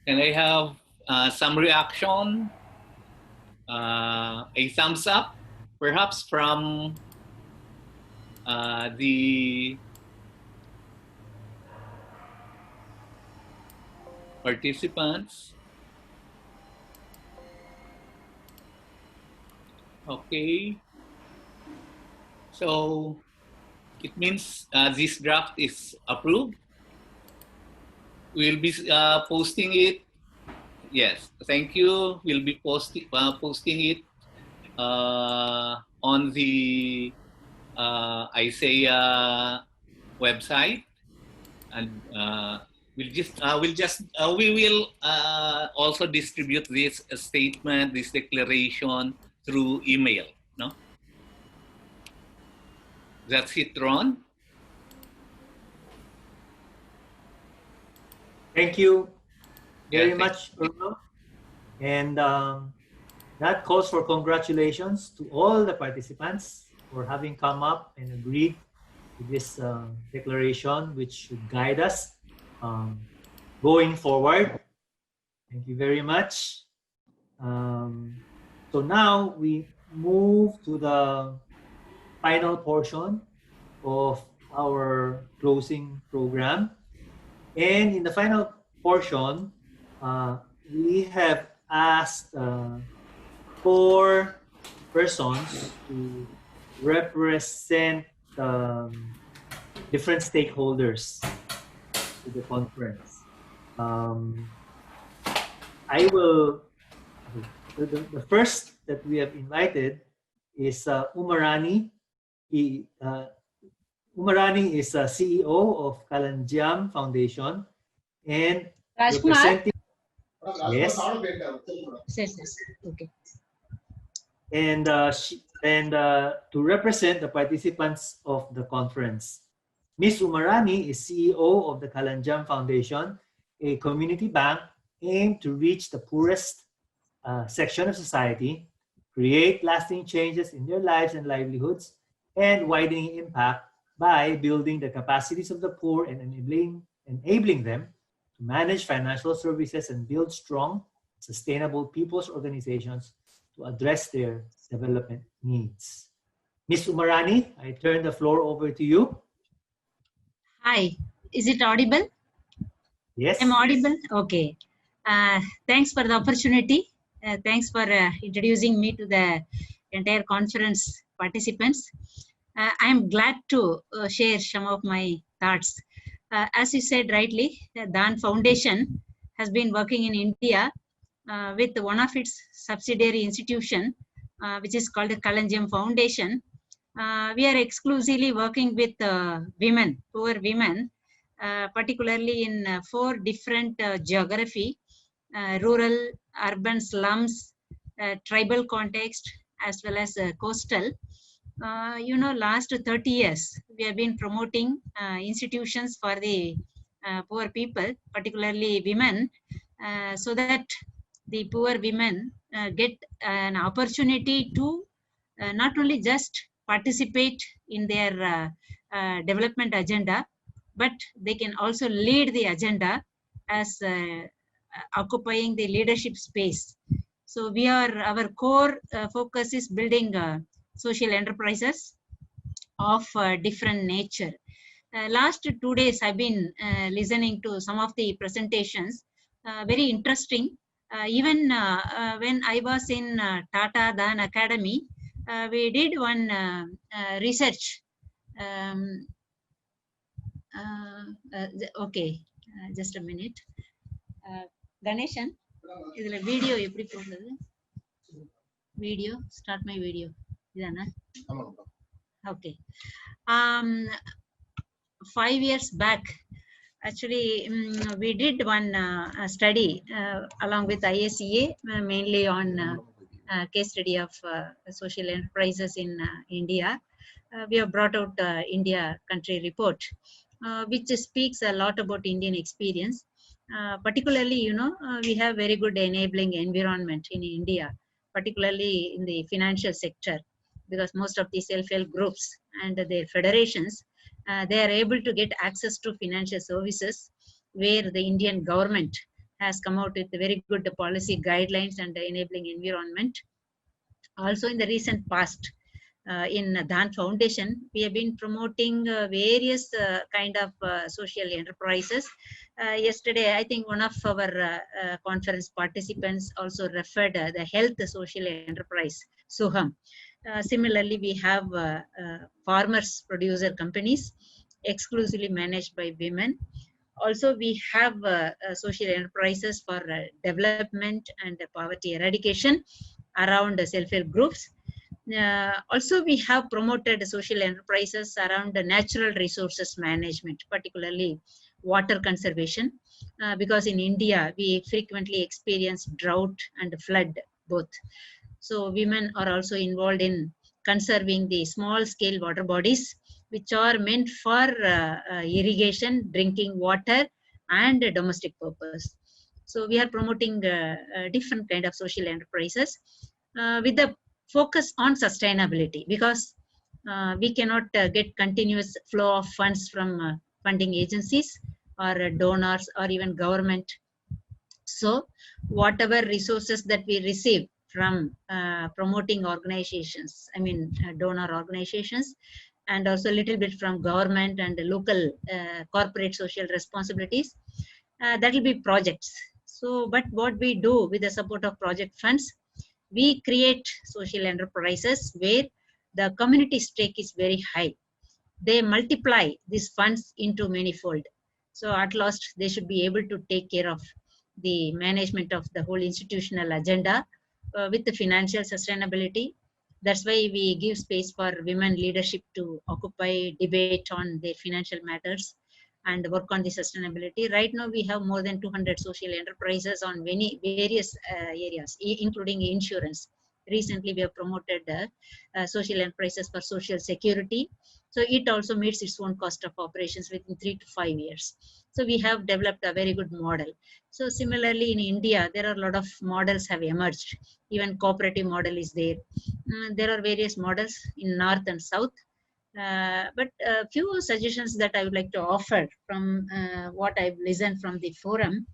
I have some reaction? A thumbs up, perhaps from the participants. Okay. So it means this draft is approved. We'll be posting it. Yes, thank you. We'll be posting it on the ISEA website, and we will also distribute this statement, this declaration through email. No, that's it, Ron. Thank you very Yeah, much, Earl. And that calls for congratulations to all the participants for having come up and agreed to this declaration, which should guide us going forward. Thank you very much. So now we move to the final portion of our closing program. And in the final portion, we have asked 4 persons to represent different stakeholders to the conference. I will, the first that we have invited is Umarani. Umarani is a CEO of Kalanjiam Foundation and representing. Yes. Okay. And to represent the participants of the conference. Ms. Umarani is CEO of the Kalanjiam Foundation, a community bank aimed to reach the poorest section of society, create lasting changes in their lives and livelihoods, and widening impact by building the capacities of the poor and enabling them to manage financial services and build strong, sustainable people's organizations to address their development needs. Ms. Umarani, I turn the floor over to you. Hi, is it audible? Yes. I'm audible? Okay. Thanks for the opportunity. Thanks for introducing me to the entire conference participants. I'm glad to share some of my thoughts. As you said rightly, the DAN Foundation has been working in India with one of its subsidiary institution, which is called the Kalanjiam Foundation. We are exclusively working with women, poor women, particularly in 4 different geography, rural, urban slums, tribal context, as well as coastal. Last 30 years, we have been promoting institutions for the poor people, particularly women, so that the poor women get an opportunity to not only just participate in their development agenda, but they can also lead the agenda as occupying the leadership space. So our core focus is building social enterprises of different nature. Last 2 days, I've been listening to some of the presentations, very interesting. Even when I was in Tata Dan Academy, we did one research. Okay, just a minute. Ganeshan, idhula video eppadi pogadhu? Video, start my video. Idana? Okay. 5 years back, actually, we did one study along with ISEA, mainly on case study of social enterprises in India. We have brought out the India country report, which speaks a lot about Indian experience. Particularly, we have very good enabling environment in India, particularly in the financial sector, because most of the self-help groups and their federations they are able to get access to financial services where the Indian government has come out with very good policy guidelines and enabling environment. Also in the recent past, in Dan Foundation, we have been promoting various kind of social enterprises. Yesterday, I think one of our conference participants also referred the health social enterprise, Suham. Similarly, we have farmers producer companies exclusively managed by women. Also, we have social enterprises for development and poverty eradication around self-help groups. Also, we have promoted social enterprises around the natural resources management, particularly water conservation, because in India, we frequently experience drought and flood both. So women are also involved in conserving the small-scale water bodies, which are meant for irrigation, drinking water, and domestic purpose. So we are promoting different kind of social enterprises with the focus on sustainability, because we cannot get continuous flow of funds from funding agencies or donors or even government. So whatever resources that we receive from promoting organizations, I mean donor organizations, and also a little bit from government and local corporate social responsibilities, that will be projects. So, but what we do with the support of project funds, we create social enterprises where the community stake is very high. They multiply these funds into manyfold. So at last, they should be able to take care of the management of the whole institutional agenda with the financial sustainability. That's why we give space for women leadership to occupy, debate on their financial matters and work on the sustainability. Right now, we have more than 200 social enterprises on many various areas, including insurance. Recently, we have promoted social enterprises for social security. So it also meets its own cost of operations within 3 to 5 years. So we have developed a very good model. So similarly, in India, there are a lot of models have emerged. Even cooperative model is there. There are various models in North and South. But a few suggestions that I would like to offer from what I've listened from the forum.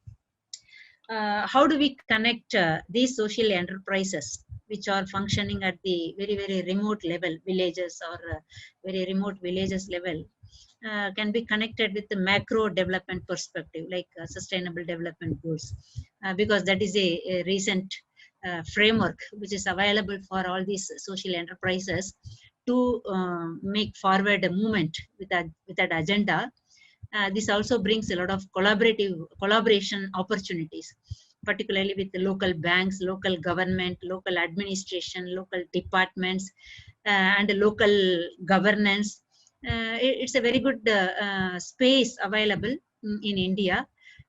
How do we connect these social enterprises which are functioning at the very, very remote level, villages or very remote villages level, can be connected with the macro development perspective, like sustainable development goals, because that is a recent framework which is available for all these social enterprises to make forward a movement with that agenda. This also brings a lot of collaboration opportunities, particularly with the local banks, local government, local administration, local departments, and local governance. It's a very good space available in India.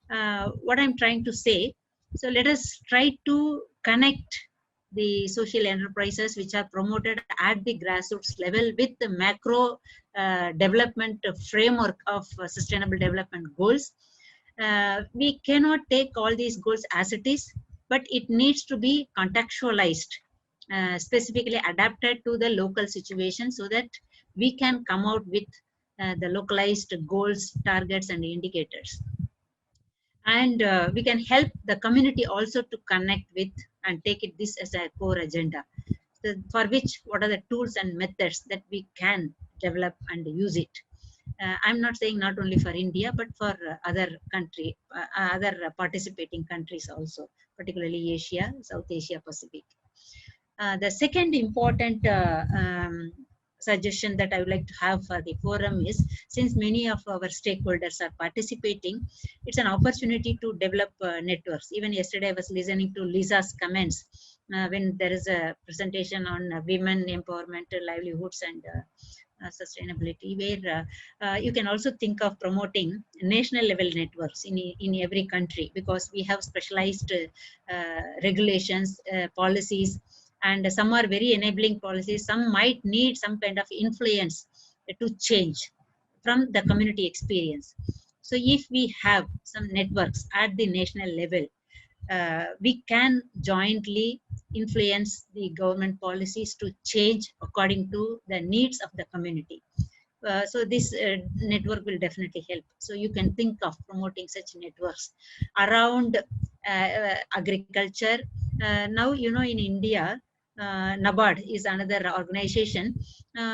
What I'm trying to say, so let us try to connect the social enterprises which are promoted at the grassroots level with the macro development framework of sustainable development goals. We cannot take all these goals as it is, but it needs to be contextualized, specifically adapted to the local situation, so that we can come out with the localized goals, targets, and indicators. And we can help the community also to connect with and take it this as a core agenda, so for which what are the tools and methods that we can develop and use it. I'm not saying not only for India, but for other participating countries also, particularly Asia, South Asia, Pacific. The second important suggestion that I would like to have for the forum is, since many of our stakeholders are participating, it's an opportunity to develop networks. Even yesterday I was listening to Lisa's comments when there is a presentation on women empowerment, livelihoods, and sustainability, where you can also think of promoting national level networks in every country, because we have specialized regulations, policies, and some are very enabling policies. Some might need some kind of influence to change from the community experience. So if we have some networks at the national level, we can jointly influence the government policies to change according to the needs of the community. So this network will definitely help. So you can think of promoting such networks around agriculture. Now, you know, in India, NABARD is another organization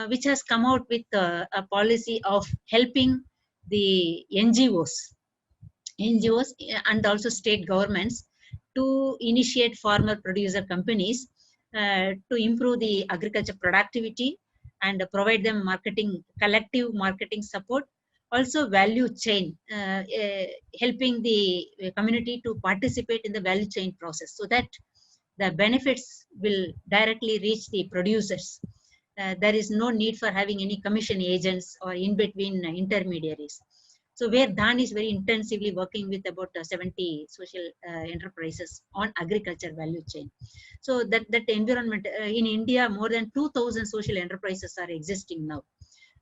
which has come out with a policy of helping the NGOs and also state governments to initiate farmer producer companies to improve the agriculture productivity and provide them collective marketing support, also value chain, helping the community to participate in the value chain process so that the benefits will directly reach the producers. There is no need for having any commission agents or in between intermediaries. So where DAN is very intensively working with about 70 social enterprises on agriculture value chain. So that environment in India, more than 2,000 social enterprises are existing now.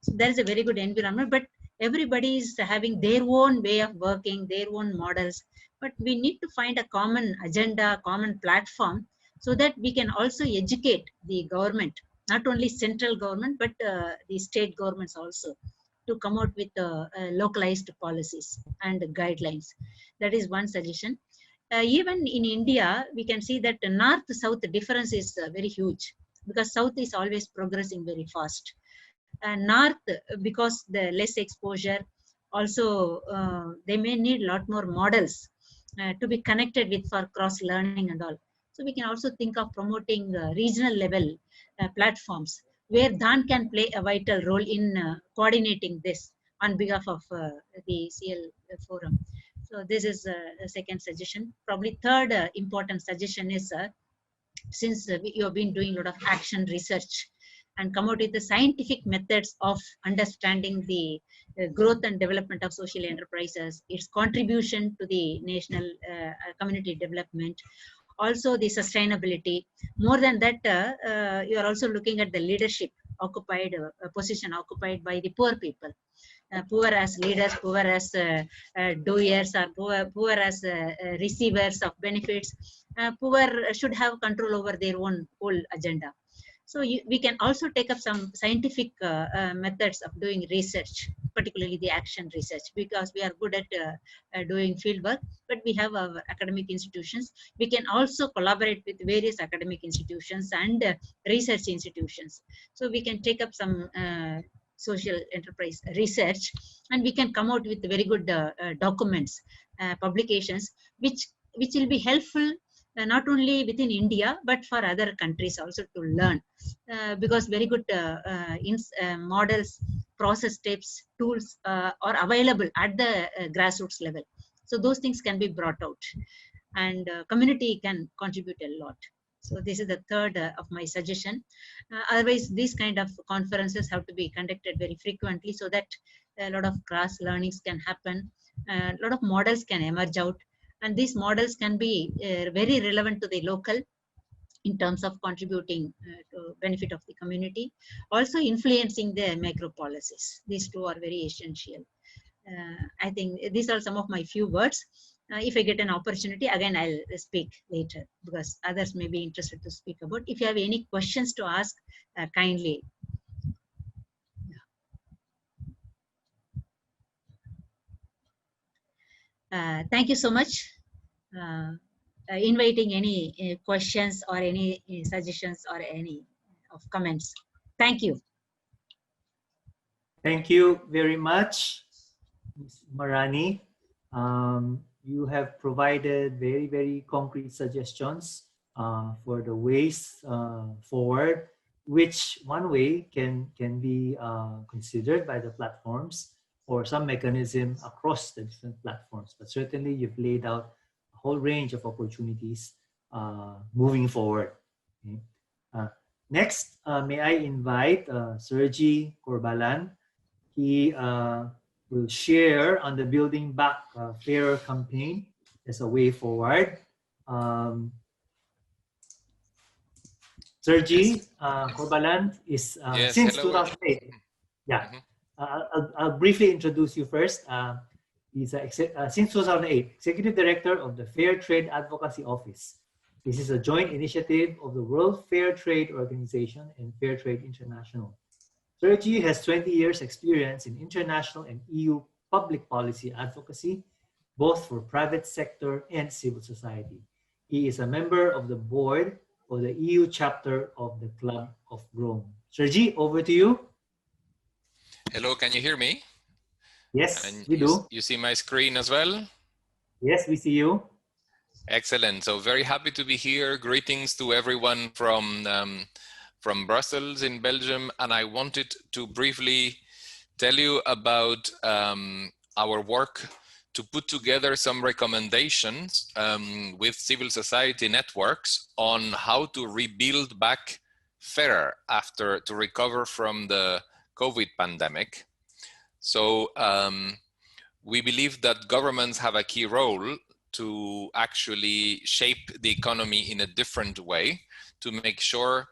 So there is a very good environment, but everybody is having their own way of working, their own models. But we need to find a common agenda, common platform, so that we can also educate the government, not only central government, but the state governments also, to come out with localized policies and guidelines. That is one suggestion. Even in India, we can see that the north-south difference is very huge, because south is always progressing very fast. North, because the less exposure, also they may need a lot more models to be connected with for cross learning and all. So we can also think of promoting regional level platforms where DAN can play a vital role in coordinating this on behalf of the CL forum. So this is a second suggestion. Probably third important suggestion is, since you have been doing a lot of action research and come out with the scientific methods of understanding the growth and development of social enterprises, its contribution to the national community development, also the sustainability. More than that, you are also looking at the leadership occupied, position occupied by the poor people. Poor as leaders, poor as doers, or poor as receivers of benefits. Poor should have control over their own whole agenda. So we can also take up some scientific methods of doing research, particularly the action research, because we are good at doing field work, but we have our academic institutions. We can also collaborate with various academic institutions and research institutions. So we can take up some social enterprise research, and we can come out with very good documents, publications, which will be helpful not only within India, but for other countries also to learn, because very good models, process steps, tools are available at the grassroots level. So those things can be brought out, and community can contribute a lot. So this is the third of my suggestion. Otherwise, these kind of conferences have to be conducted very frequently, so that a lot of cross learnings can happen, a lot of models can emerge out, and these models can be very relevant to the local in terms of contributing to benefit of the community, also influencing the macro policies. These two are very essential. I think these are some of my few words. If I get an opportunity, again, I'll speak later, because others may be interested to speak about. If you have any questions to ask, kindly. Thank you so much. Inviting any questions or any suggestions or any of comments. Thank you. Thank you very much, Ms. Marani. You have provided very, very concrete suggestions for the ways forward, which one way can be considered by the platforms, or some mechanism across the different platforms. But certainly you've laid out a whole range of opportunities moving forward. Okay. Next, may I invite Sergi Corbalan. He will share on the Building Back Fairer campaign as a way forward. Sergi Corbalan is since 2008. Yeah, I'll briefly introduce you first. He's since 2008 Executive Director of the Fair Trade Advocacy Office. This is a joint initiative of the World Fair Trade Organization and Fair Trade International. Sergi has 20 years experience in international and EU public policy advocacy, both for private sector and civil society. He is a member of the board for the EU chapter of the Club of Rome. Sergi, over to you. Hello, can you hear me? Yes, And we do. You see my screen as well? Yes, we see you. Excellent. So very happy to be here. Greetings to everyone from Brussels in Belgium. And I wanted to briefly tell you about our work to put together some recommendations with civil society networks on how to rebuild back fairer to recover from the COVID pandemic. So we believe that governments have a key role to actually shape the economy in a different way to make sure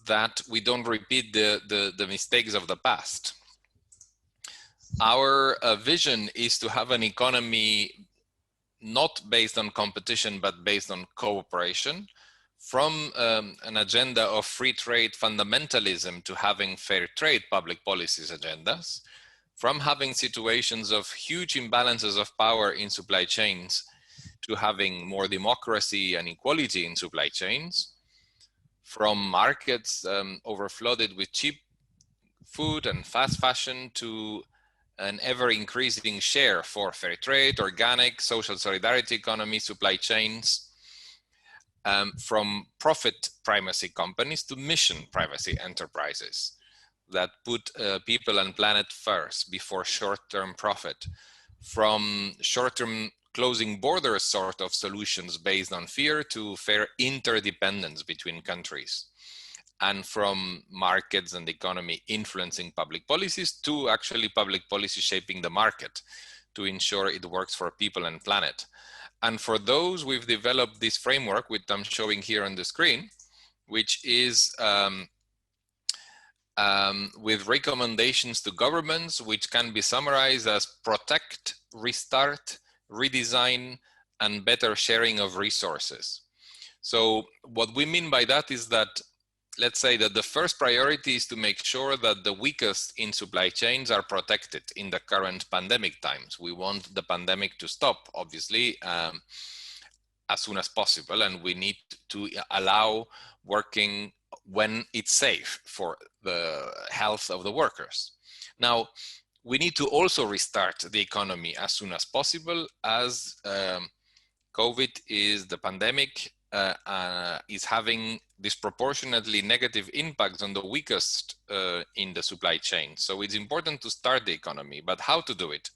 that we don't repeat the mistakes of the past. Our vision is to have an economy not based on competition, but based on cooperation, from an agenda of free trade fundamentalism to having fair trade public policies agendas, from having situations of huge imbalances of power in supply chains to having more democracy and equality in supply chains, from markets overflooded with cheap food and fast fashion to an ever-increasing share for fair trade, organic, social solidarity economy, supply chains, from profit primacy companies to mission privacy enterprises that put people and planet first before short-term profit, from short-term closing borders sort of solutions based on fear to fair interdependence between countries, and from markets and economy influencing public policies to actually public policy shaping the market to ensure it works for people and planet. And for those, we've developed this framework, which I'm showing here on the screen, which is with recommendations to governments, which can be summarized as protect, restart, redesign, and better sharing of resources. So what we mean by that is that, let's say that the first priority is to make sure that the weakest in supply chains are protected in the current pandemic times. We want the pandemic to stop, obviously, as soon as possible, and we need to allow working when it's safe for the health of the workers. Now, we need to also restart the economy as soon as possible, as COVID is the pandemic is having disproportionately negative impacts on the weakest in the supply chain. So it's important to start the economy, but how to do it?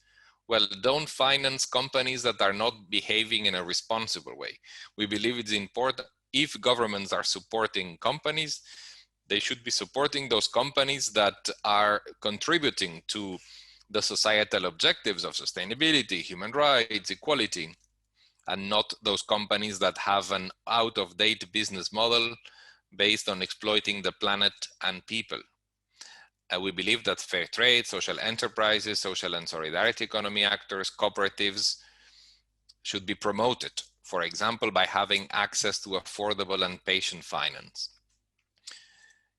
Well, don't finance companies that are not behaving in a responsible way. We believe it's important, if governments are supporting companies, they should be supporting those companies that are contributing to the societal objectives of sustainability, human rights, equality, and not those companies that have an out-of-date business model based on exploiting the planet and people. We believe that fair trade, social enterprises, social and solidarity economy actors, cooperatives should be promoted, for example, by having access to affordable and patient finance.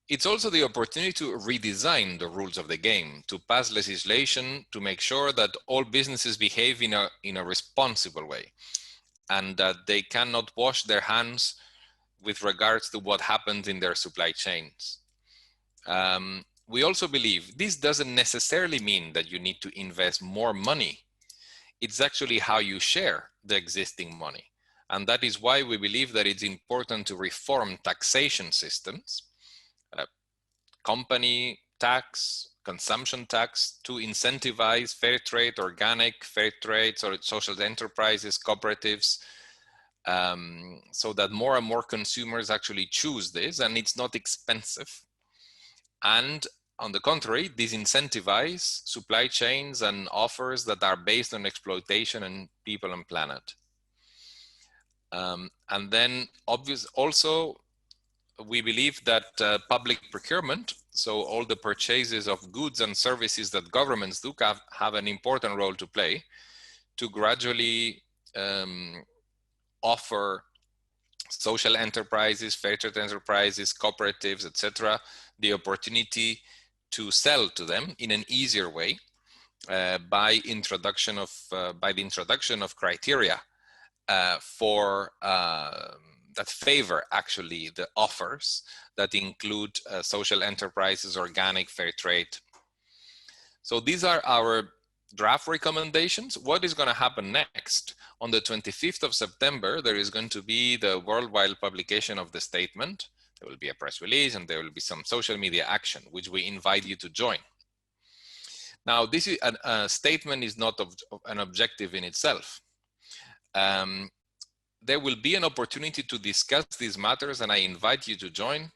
It's also the opportunity to redesign the rules of the game, to pass legislation to make sure that all businesses behave in a responsible way, and that they cannot wash their hands with regards to what happens in their supply chains. We also believe this doesn't necessarily mean that you need to invest more money. It's actually how you share the existing money. And that is why we believe that it's important to reform taxation systems, company tax, consumption tax, to incentivize fair trade, organic, fair trade, or social enterprises, cooperatives, so that more and more consumers actually choose this and it's not expensive. And on the contrary, disincentivize supply chains and offers that are based on exploitation and people and planet. And then also, we believe that public procurement, so all the purchases of goods and services that governments do have an important role to play to gradually offer social enterprises, fair trade enterprises, cooperatives, etc., the opportunity to sell to them in an easier way by the introduction of criteria for that favor actually the offers that include social enterprises, organic, fair trade. So these are our draft recommendations. What is going to happen next? On the 25th of September, there is going to be the worldwide publication of the statement. There will be a press release and there will be some social media action, which we invite you to join. Now, this is a statement is not an objective in itself. There will be an opportunity to discuss these matters, and I invite you to join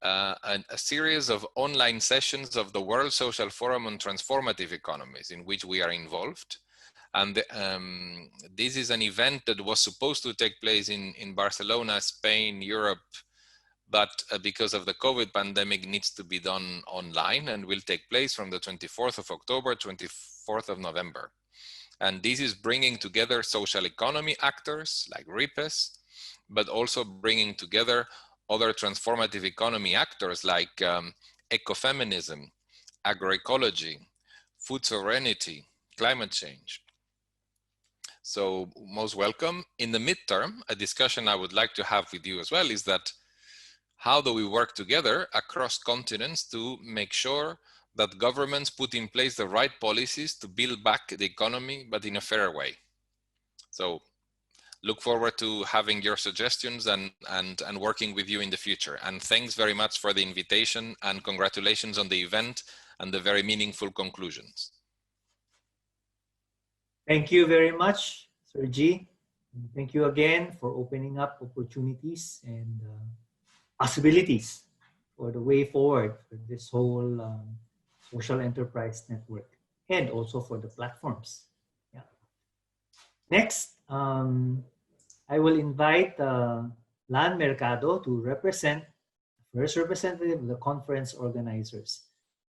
a series of online sessions of the World Social Forum on Transformative Economies in which we are involved. And this is an event that was supposed to take place in Barcelona, Spain, Europe, but because of the COVID pandemic needs to be done online and will take place from the 24th of October, 24th of November. And this is bringing together social economy actors like RIPES, but also bringing together other transformative economy actors like ecofeminism, agroecology, food sovereignty, climate change. So most welcome. In the midterm, a discussion I would like to have with you as well is that how do we work together across continents to make sure that governments put in place the right policies to build back the economy, but in a fairer way. So look forward to having your suggestions and working with you in the future. And thanks very much for the invitation and congratulations on the event and the very meaningful conclusions. Thank you very much, Sir G. Thank you again for opening up opportunities and possibilities for the way forward for this whole social enterprise network and also for the platforms. Yeah. Next, I will invite Lan Mercado to represent the first representative of the conference organizers.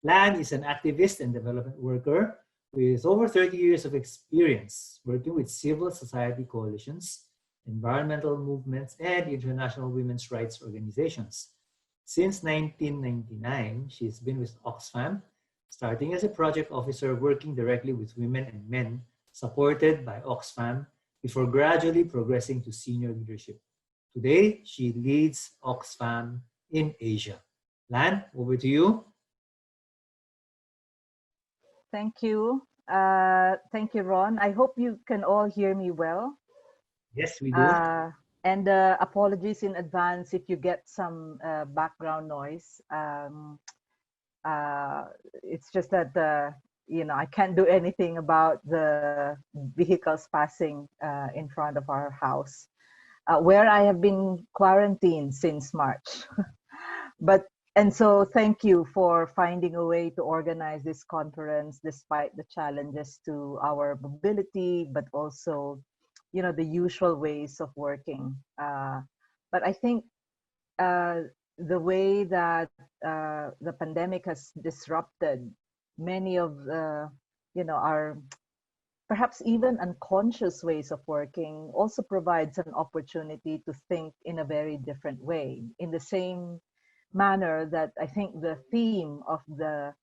Lan is an activist and development worker with over 30 years of experience working with civil society coalitions, environmental movements, and international women's rights organizations. Since 1999, she's been with Oxfam, starting as a project officer working directly with women and men supported by Oxfam before gradually progressing to senior leadership. Today, she leads Oxfam in Asia. Lan, over to you. Thank you. Thank you, Ron. I hope you can all hear me well. Yes, we do. And apologies in advance if you get some background noise. It's just that, you know, I can't do anything about the vehicles passing in front of our house, where I have been quarantined since March. And so thank you for finding a way to organize this conference despite the challenges to our mobility, but also, you know, the usual ways of working. But I think the way that the pandemic has disrupted many of the, you know, our perhaps even unconscious ways of working also provides an opportunity to think in a very different way. In the same manner that I think the theme of the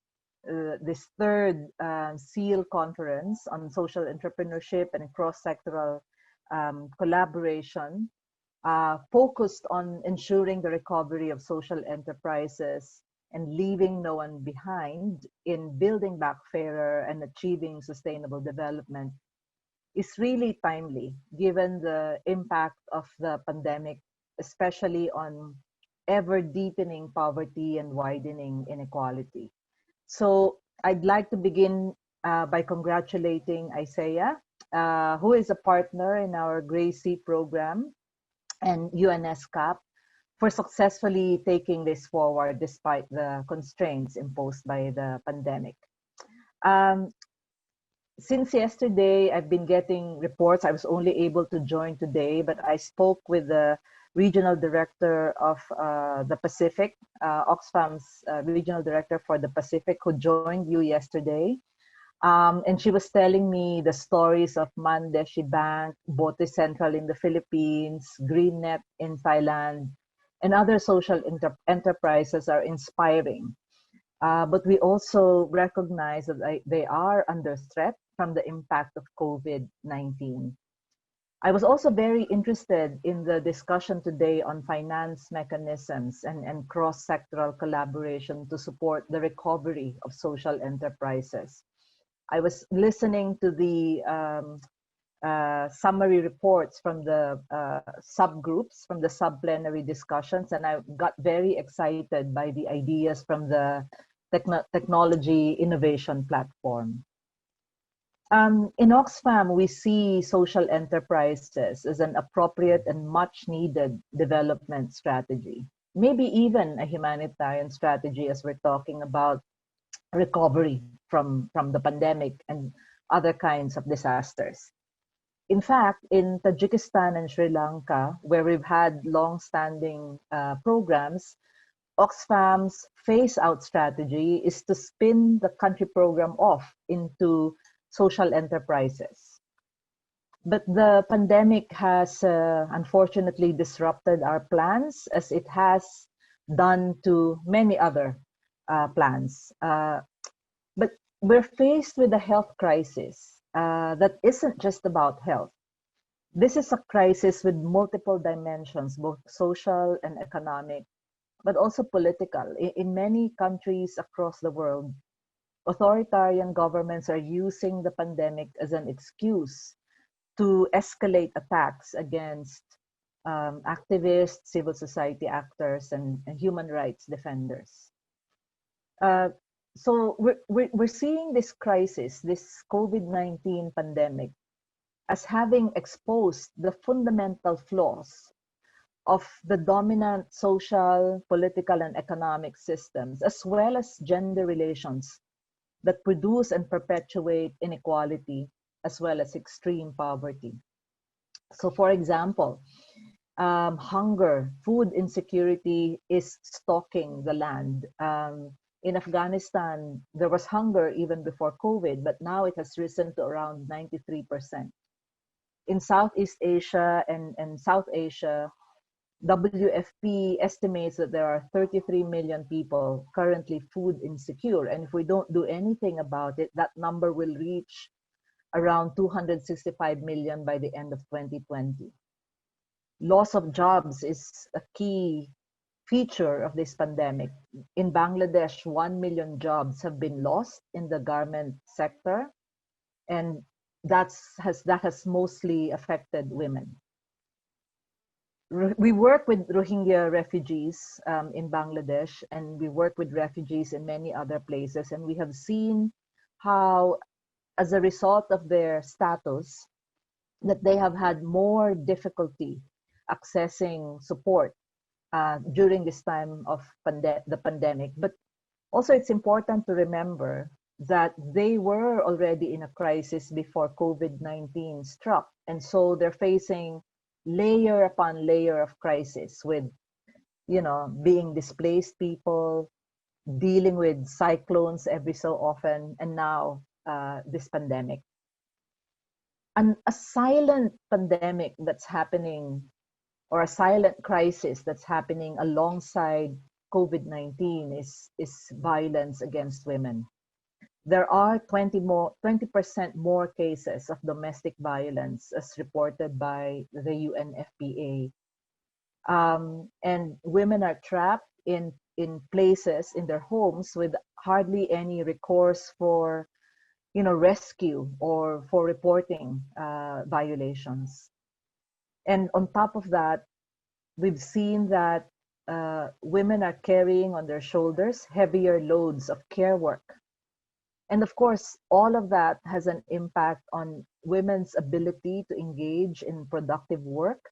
this third SEAL conference on social entrepreneurship and cross-sectoral collaboration focused on ensuring the recovery of social enterprises and leaving no one behind in building back fairer and achieving sustainable development is really timely given the impact of the pandemic, especially on ever deepening poverty and widening inequality. So I'd like to begin by congratulating Isaiah, who is a partner in our Gracie program and UNSCAP for successfully taking this forward despite the constraints imposed by the pandemic. Since yesterday, I've been getting reports. I was only able to join today, but I spoke with the regional director of the Pacific, Oxfam's regional director for the Pacific, who joined you yesterday. And she was telling me the stories of Mandeshi Bank, Bote Central in the Philippines, GreenNet in Thailand, and other social enterprises are inspiring. But we also recognize that they are under threat from the impact of COVID-19. I was also very interested in the discussion today on finance mechanisms and cross-sectoral collaboration to support the recovery of social enterprises. I was listening to the summary reports from the subgroups, from the sub-plenary discussions, and I got very excited by the ideas from the technology innovation platform. In Oxfam, we see social enterprises as an appropriate and much needed development strategy, maybe even a humanitarian strategy as we're talking about recovery from the pandemic and other kinds of disasters. In fact, in Tajikistan and Sri Lanka, where we've had long-standing programs, Oxfam's phase-out strategy is to spin the country program off into social enterprises. But the pandemic has unfortunately disrupted our plans, as it has done to many other plans. But we're faced with a health crisis that isn't just about health. This is a crisis with multiple dimensions, both social and economic, but also political. In many countries across the world, authoritarian governments are using the pandemic as an excuse to escalate attacks against activists, civil society actors, and human rights defenders. So we're seeing this crisis, this COVID-19 pandemic, as having exposed the fundamental flaws of the dominant social, political, and economic systems, as well as gender relations that produce and perpetuate inequality, as well as extreme poverty. So for example, hunger, food insecurity is stalking the land. In Afghanistan, there was hunger even before COVID, but now it has risen to around 93%. In Southeast Asia and South Asia, WFP estimates that there are 33 million people currently food insecure. And if we don't do anything about it, that number will reach around 265 million by the end of 2020. Loss of jobs is a key feature of this pandemic. In Bangladesh, 1 million jobs have been lost in the garment sector, and that has mostly affected women. We work with Rohingya refugees in Bangladesh, and we work with refugees in many other places, and we have seen how, as a result of their status, that they have had more difficulty accessing support during this time of the pandemic. But also it's important to remember that they were already in a crisis before COVID-19 struck, and so they're facing layer upon layer of crisis with, being displaced people, dealing with cyclones every so often, and now this pandemic. And a silent pandemic that's happening, or a silent crisis that's happening alongside COVID-19 is violence against women. There are 20% more cases of domestic violence as reported by the UNFPA. And women are trapped in places, in their homes, with hardly any recourse for, rescue or for reporting violations. And on top of that, we've seen that women are carrying on their shoulders heavier loads of care work. And of course, all of that has an impact on women's ability to engage in productive work.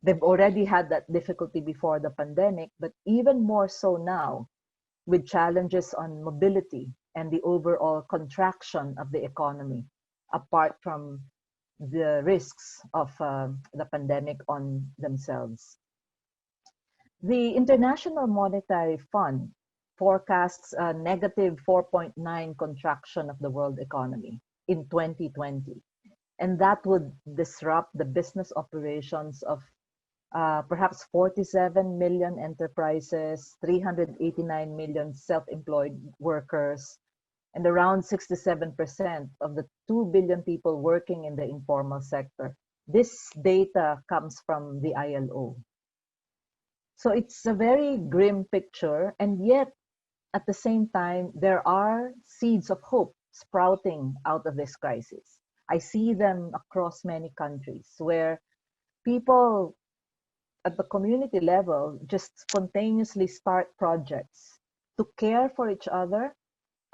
They've already had that difficulty before the pandemic, but even more so now, with challenges on mobility and the overall contraction of the economy, apart from the risks of the pandemic on themselves. The International Monetary Fund forecasts a negative 4.9 contraction of the world economy in 2020. And that would disrupt the business operations of perhaps 47 million enterprises, 389 million self-employed workers, and around 67% of the 2 billion people working in the informal sector. This data comes from the ILO. So it's a very grim picture, and yet at the same time, there are seeds of hope sprouting out of this crisis. I see them across many countries where people at the community level just spontaneously start projects to care for each other,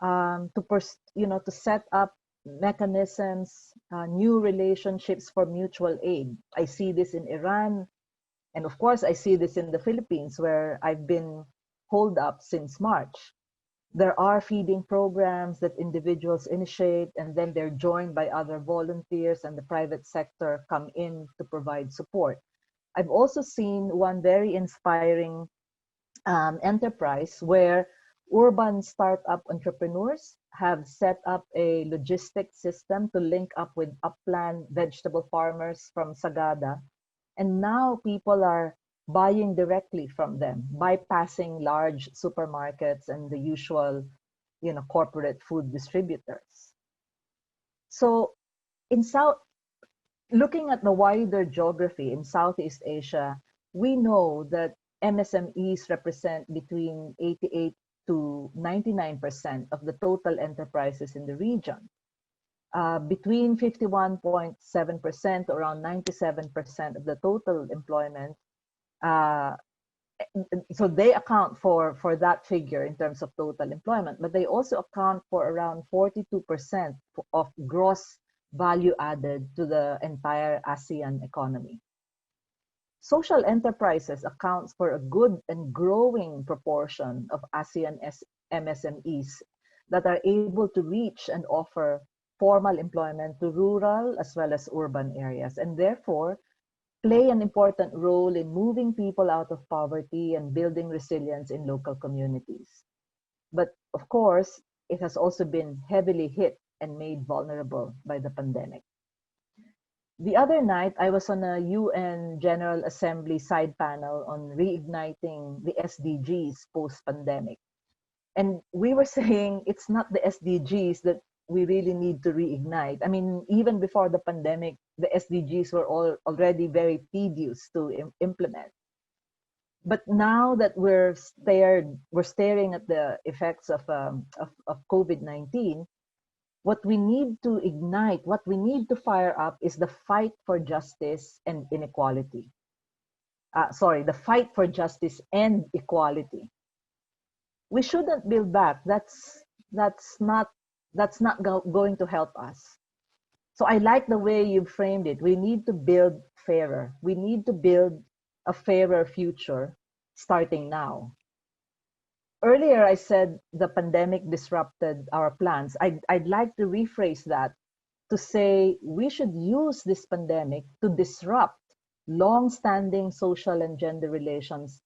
to set up mechanisms, new relationships for mutual aid. I see this in Iran, and of course I see this in the Philippines, where I've been holed up since March. There are feeding programs that individuals initiate, and then they're joined by other volunteers, and the private sector come in to provide support. I've also seen one very inspiring enterprise where urban startup entrepreneurs have set up a logistics system to link up with upland vegetable farmers from Sagada. And now people are buying directly from them, bypassing large supermarkets and the usual, corporate food distributors. So looking at the wider geography in Southeast Asia, we know that MSMEs represent between 88 to 99% of the total enterprises in the region. Between 51.7% to around 97% of the total employment. So they account for that figure in terms of total employment, but they also account for around 42% of gross value added to the entire ASEAN economy. Social enterprises accounts for a good and growing proportion of ASEAN MSMEs that are able to reach and offer formal employment to rural as well as urban areas, and therefore play an important role in moving people out of poverty and building resilience in local communities. But of course, it has also been heavily hit and made vulnerable by the pandemic. The other night, I was on a UN General Assembly side panel on reigniting the SDGs post-pandemic. And we were saying it's not the SDGs that we really need to reignite. I mean, even before the pandemic, the SDGs were already very tedious to implement. But now that we're staring at the effects of COVID-19, what we need to ignite, what we need to fire up is the fight for justice and inequality. The fight for justice and equality. We shouldn't build back. That's not going to help us. So I like the way you framed it. We need to build fairer. We need to build a fairer future starting now. Earlier, I said the pandemic disrupted our plans. I'd like to rephrase that to say we should use this pandemic to disrupt long-standing social and gender relations,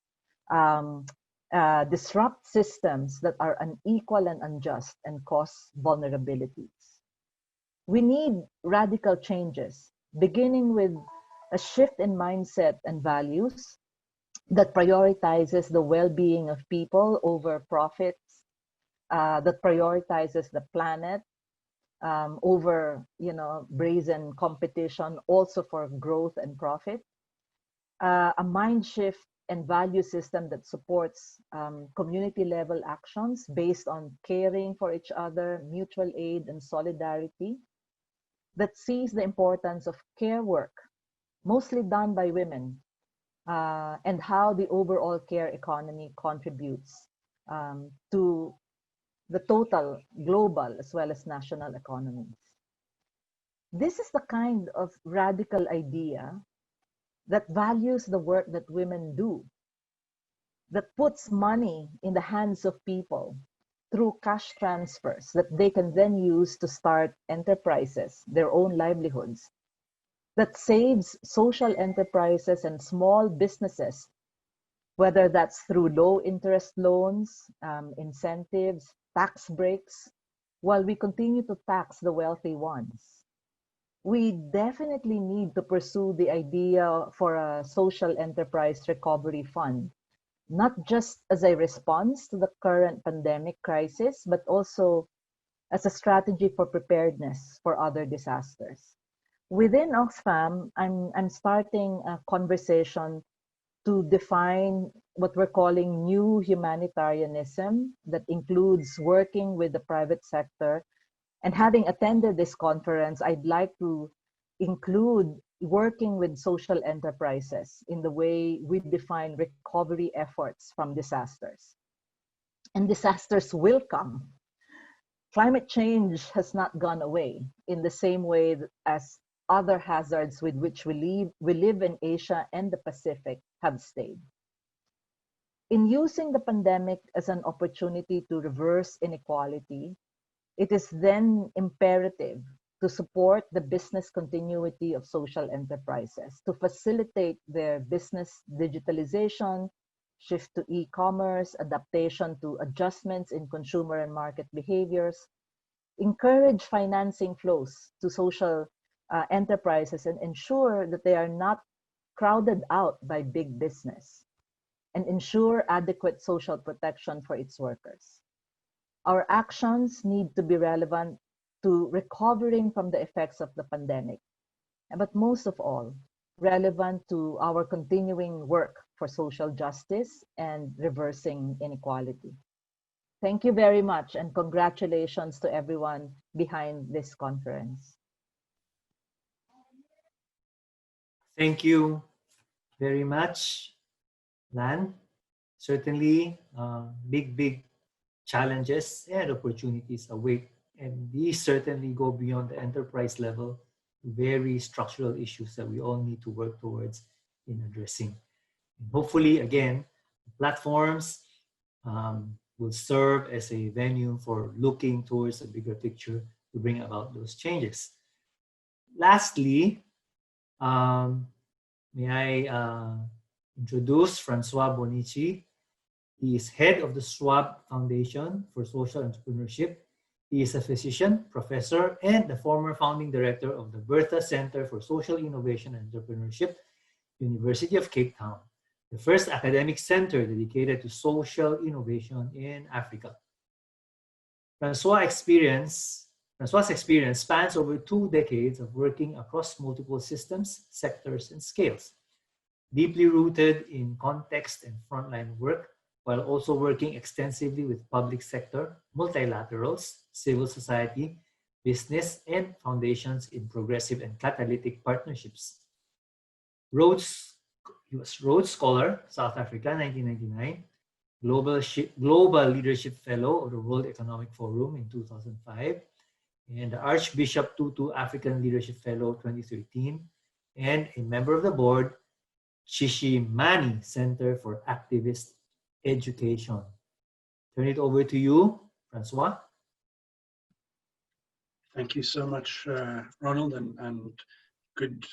disrupt systems that are unequal and unjust and cause vulnerabilities. We need radical changes, beginning with a shift in mindset and values that prioritizes the well-being of people over profits, that prioritizes the planet over, brazen competition, also for growth and profit. A mind shift and value system that supports community-level actions based on caring for each other, mutual aid, and solidarity, that sees the importance of care work, mostly done by women, and how the overall care economy contributes to the total global as well as national economies. This is the kind of radical idea that values the work that women do, that puts money in the hands of people through cash transfers that they can then use to start enterprises, their own livelihoods, that saves social enterprises and small businesses, whether that's through low interest loans, incentives, tax breaks, while we continue to tax the wealthy ones. we definitely need to pursue the idea for a social enterprise recovery fund, not just as a response to the current pandemic crisis, but also as a strategy for preparedness for other disasters. Within Oxfam, I'm starting a conversation to define what we're calling new humanitarianism that includes working with the private sector. And having attended this conference, I'd like to include working with social enterprises in the way we define recovery efforts from disasters. And disasters will come. Climate change has not gone away in the same way as other hazards with which we live in Asia and the Pacific have stayed. In using the pandemic as an opportunity to reverse inequality, it is then imperative to support the business continuity of social enterprises, to facilitate their business digitalization, shift to e-commerce, adaptation to adjustments in consumer and market behaviors, encourage financing flows to social enterprises and ensure that they are not crowded out by big business, and ensure adequate social protection for its workers. Our actions need to be relevant to recovering from the effects of the pandemic, but most of all, relevant to our continuing work for social justice and reversing inequality. Thank you very much, and congratulations to everyone behind this conference. Thank you very much, Lan. Certainly, big challenges and opportunities await, and these certainly go beyond the enterprise level, very structural issues that we all need to work towards in addressing. And hopefully, again, platforms will serve as a venue for looking towards a bigger picture to bring about those changes. Lastly, may I introduce Francois Bonici. He is head of the Schwab Foundation for Social Entrepreneurship. He is a physician, professor, and the former founding director of the Bertha Center for Social Innovation and Entrepreneurship, University of Cape Town, the first academic center dedicated to social innovation in Africa. Francois' experience spans over 2 decades of working across multiple systems, sectors, and scales, deeply rooted in context and frontline work, while also working extensively with public sector, multilaterals, civil society, business, and foundations in progressive and catalytic partnerships. He was Rhodes Scholar, South Africa, 1999, Global Leadership Fellow of the World Economic Forum in 2005, and the Archbishop Tutu African Leadership Fellow 2013, and a member of the board, Shishimani Center for Activist Education. Turn it over to you, Francois. Thank you so much, Ronald, and good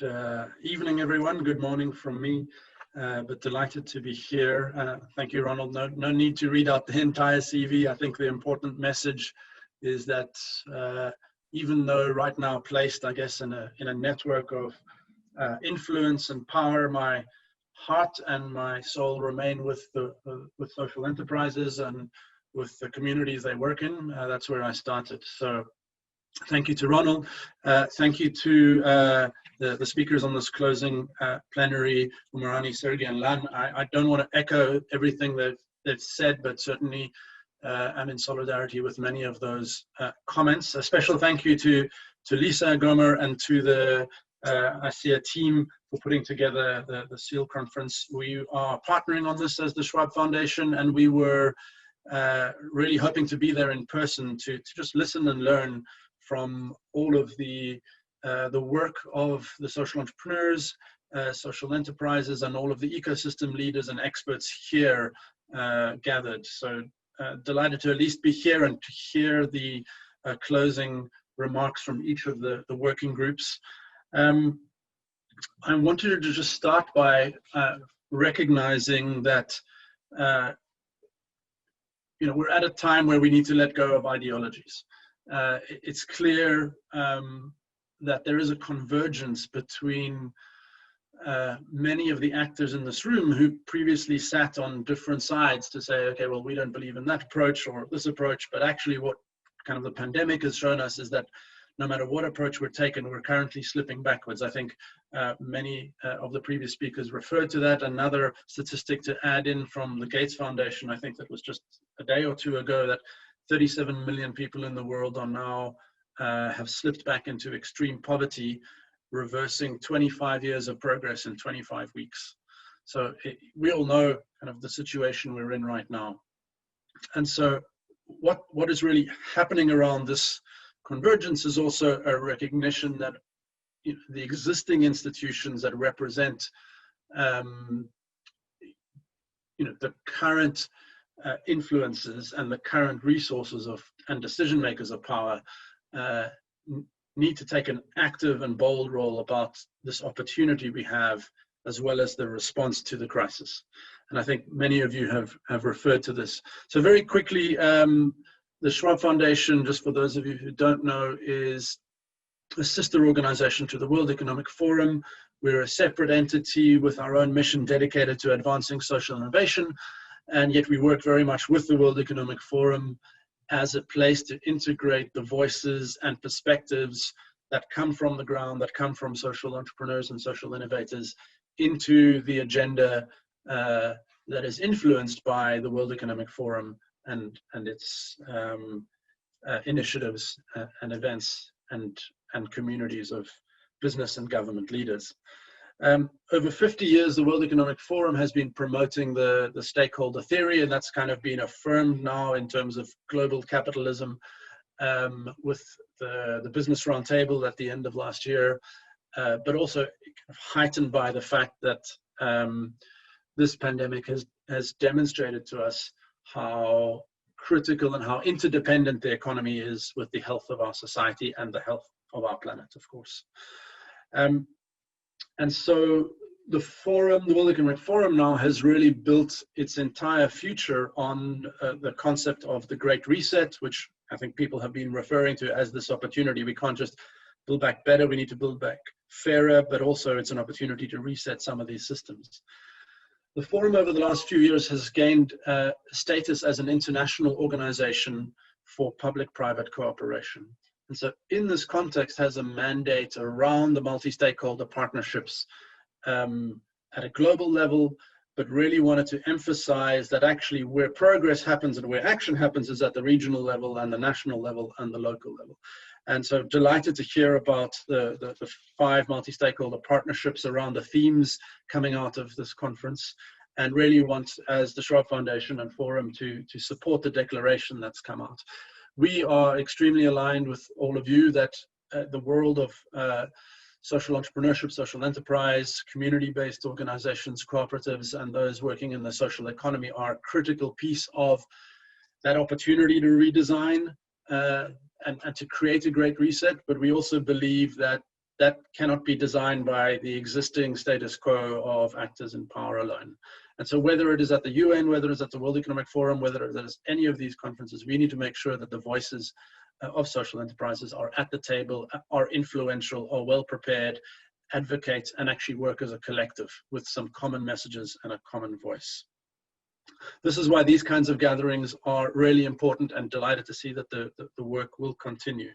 evening, everyone. Good morning from me, but delighted to be here. Thank you, Ronald. No need to read out the entire CV. I think the important message is that even though right now placed, I guess, in a network of influence and power, my heart and my soul remain with social enterprises and with the communities they work in. That's where I started. So thank you to Ronald. Thank you to the speakers on this closing plenary, Umarani, Sergey, and Lan. I don't want to echo everything they've said, but certainly I'm in solidarity with many of those comments. A special thank you to Lisa Gomer and to the ASEA team for putting together the SEAL conference. We are partnering on this as the Schwab Foundation, and we were really hoping to be there in person to just listen and learn from all of the work of the social entrepreneurs, social enterprises, and all of the ecosystem leaders and experts here gathered. So delighted to at least be here and to hear the closing remarks from each of the working groups. I wanted to just start by recognizing that we're at a time where we need to let go of ideologies. It's clear that there is a convergence between many of the actors in this room who previously sat on different sides to say, okay, well, we don't believe in that approach or this approach, but actually what kind of the pandemic has shown us is that no matter what approach we're taking, we're currently slipping backwards. I think many of the previous speakers referred to that. Another statistic to add in from the Gates Foundation, I think that was just a day or two ago, that 37 million people in the world are now have slipped back into extreme poverty, reversing 25 years of progress in 25 weeks. So we all know kind of the situation we're in right now. And so what is really happening around this convergence is also a recognition that the existing institutions that represent the current influences and the current resources of and decision makers of power need to take an active and bold role about this opportunity we have, as well as the response to the crisis. And I think many of you have referred to this. So very quickly, the Schwab Foundation, just for those of you who don't know, is a sister organization to the World Economic Forum. We're a separate entity with our own mission dedicated to advancing social innovation, and yet we work very much with the World Economic Forum as a place to integrate the voices and perspectives that come from the ground, that come from social entrepreneurs and social innovators into the agenda that is influenced by the World Economic Forum and its initiatives and events and communities of business and government leaders. Over 50 years, the World Economic Forum has been promoting the stakeholder theory, and that's kind of been affirmed now in terms of global capitalism with the Business Roundtable at the end of last year, but also kind of heightened by the fact that this pandemic has demonstrated to us how critical and how interdependent the economy is with the health of our society and the health of our planet, of course. And so the forum, the World Economic Forum now has really built its entire future on the concept of the Great Reset, which I think people have been referring to as this opportunity. We can't just build back better, we need to build back fairer, but also it's an opportunity to reset some of these systems. The forum over the last few years has gained status as an international organization for public-private cooperation. And so in this context has a mandate around the multi-stakeholder partnerships at a global level, but really wanted to emphasize that actually where progress happens and where action happens is at the regional level and the national level and the local level. And so delighted to hear about the 5 multi-stakeholder partnerships around the themes coming out of this conference, and really want, as the Schwab Foundation and Forum, to support the declaration that's come out. We are extremely aligned with all of you that the world of social entrepreneurship, social enterprise, community-based organizations, cooperatives, and those working in the social economy are a critical piece of that opportunity to redesign and to create a great reset. But we also believe that that cannot be designed by the existing status quo of actors in power alone. And so whether it is at the UN, whether it's at the World Economic Forum, whether it is any of these conferences, we need to make sure that the voices of social enterprises are at the table, are influential, are well prepared, advocate, and actually work as a collective with some common messages and a common voice. This is why these kinds of gatherings are really important, and delighted to see that the work will continue.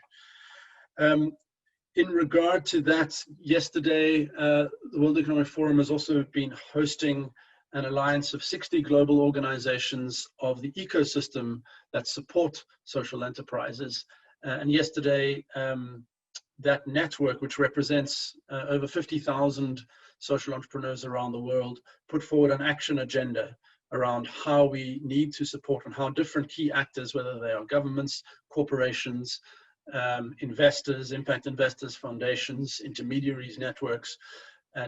In regard to that, yesterday, the World Economic Forum has also been hosting an alliance of 60 global organizations of the ecosystem that support social enterprises. And yesterday, that network, which represents over 50,000 social entrepreneurs around the world, put forward an action agenda around how we need to support and how different key actors, whether they are governments, corporations, investors, impact investors, foundations, intermediaries, networks,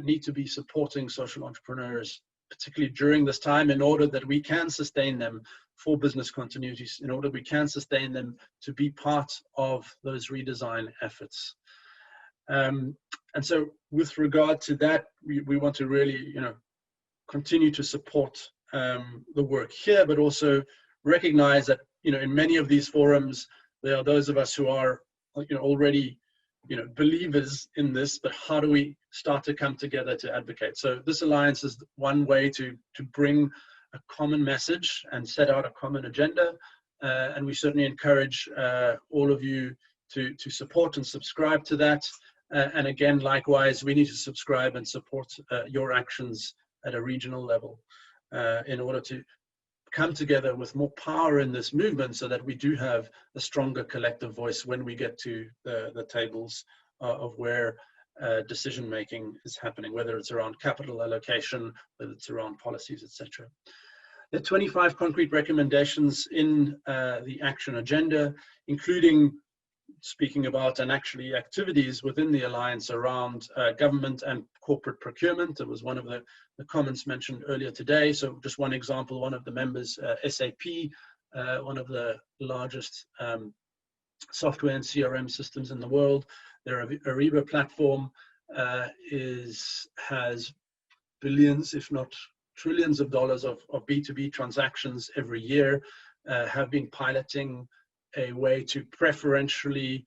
need to be supporting social entrepreneurs, particularly during this time, in order that we can sustain them for business continuities, in order we can sustain them to be part of those redesign efforts. And so with regard to that, we want to really, continue to support the work here, but also recognize that, in many of these forums, there are those of us who are, already believers in this, but how do we start to come together to advocate? So this alliance is one way to bring a common message and set out a common agenda. And we certainly encourage all of you to support and subscribe to that. And again, likewise, we need to subscribe and support your actions at a regional level in order to come together with more power in this movement, so that we do have a stronger collective voice when we get to the tables of where decision making is happening, whether it's around capital allocation, whether it's around policies, etc. There are 25 concrete recommendations in the action agenda, including speaking about and actually activities within the alliance around government and corporate procurement. That was one of the comments mentioned earlier today. So just one example, one of the members, SAP, one of the largest software and CRM systems in the world, their Ariba platform has billions, if not trillions of dollars of B2B transactions every year, have been piloting a way to preferentially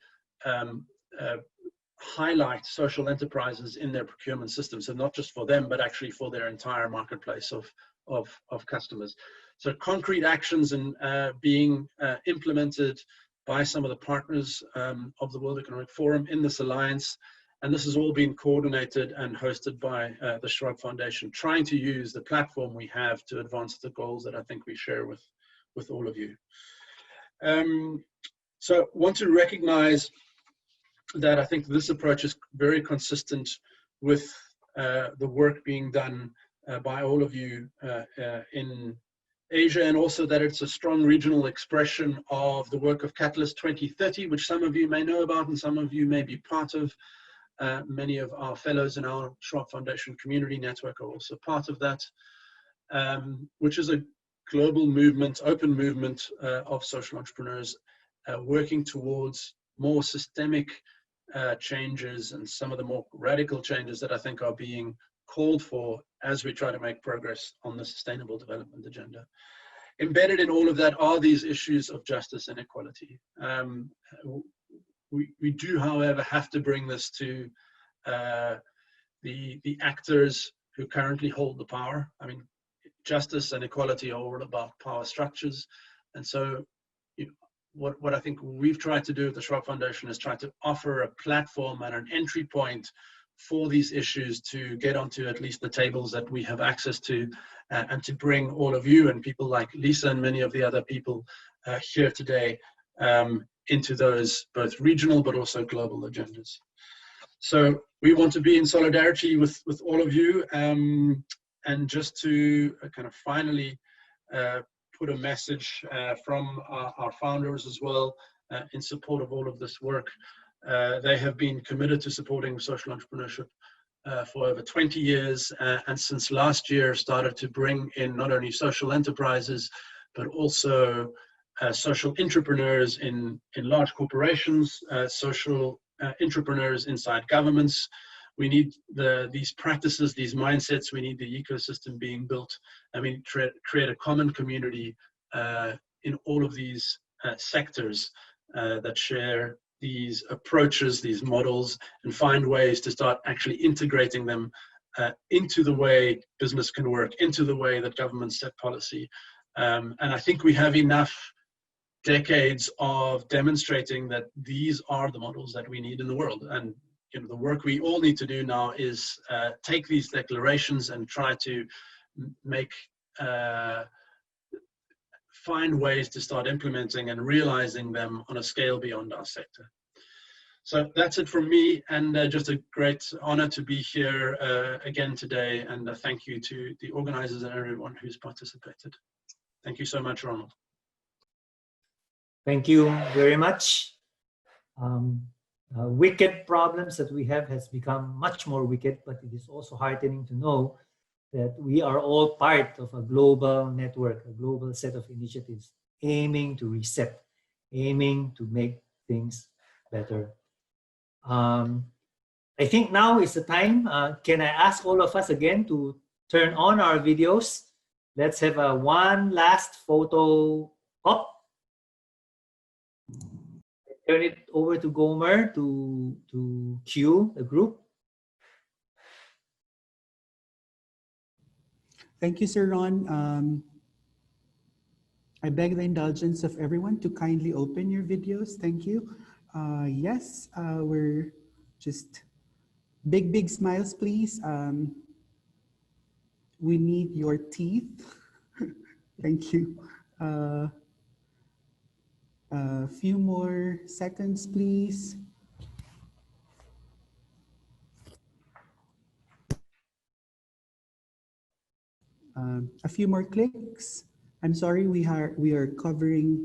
highlight social enterprises in their procurement system. So not just for them, but actually for their entire marketplace of customers. So concrete actions and being implemented by some of the partners of the World Economic Forum in this alliance. And this has all been coordinated and hosted by the Shrug Foundation, trying to use the platform we have to advance the goals that I think we share with all of you. So want to recognize that I think this approach is very consistent with the work being done by all of you in Asia, and also that it's a strong regional expression of the work of Catalyst 2030, which some of you may know about and some of you may be part of. Many of our fellows in our Schwab Foundation community network are also part of that, which is a global movement, open movement of social entrepreneurs working towards more systemic changes and some of the more radical changes that I think are being called for as we try to make progress on the Sustainable Development Agenda. Embedded in all of that are these issues of justice and equality. We do, however, have to bring this to the actors who currently hold the power. I mean, justice and equality are all about power structures. And so what I think we've tried to do at the Schwab Foundation is try to offer a platform and an entry point for these issues to get onto at least the tables that we have access to, and to bring all of you and people like Lisa and many of the other people here today into those both regional but also global agendas. So we want to be in solidarity with all of you, and just to kind of finally put a message from our founders as well in support of all of this work. They have been committed to supporting social entrepreneurship for over 20 years, and since last year started to bring in not only social enterprises, but also social entrepreneurs in large corporations, social entrepreneurs inside governments. We need these practices, these mindsets. We need the ecosystem being built. I mean, create a common community in all of these sectors that share these approaches, these models, and find ways to start actually integrating them into the way business can work, into the way that governments set policy. And I think we have enough decades of demonstrating that these are the models that we need in the world. And the work we all need to do now is take these declarations and try to find ways to start implementing and realizing them on a scale beyond our sector. So that's it from me, and just a great honor to be here again today, and thank you to the organizers and everyone who's participated. Thank you so much, Ronald. Thank you very much. Wicked problems that we have has become much more wicked, but it is also heartening to know that we are all part of a global network, a global set of initiatives aiming to reset, aiming to make things better. I think now is the time. Can I ask all of us again to turn on our videos? Let's have one last photo op. turn it over to Gomer to cue the group. Thank you, Sir Ron. I beg the indulgence of everyone to kindly open your videos. Thank you. Yes, we're just big smiles, please. We need your teeth. Thank you. A few more seconds, please. A few more clicks. I'm sorry, we are covering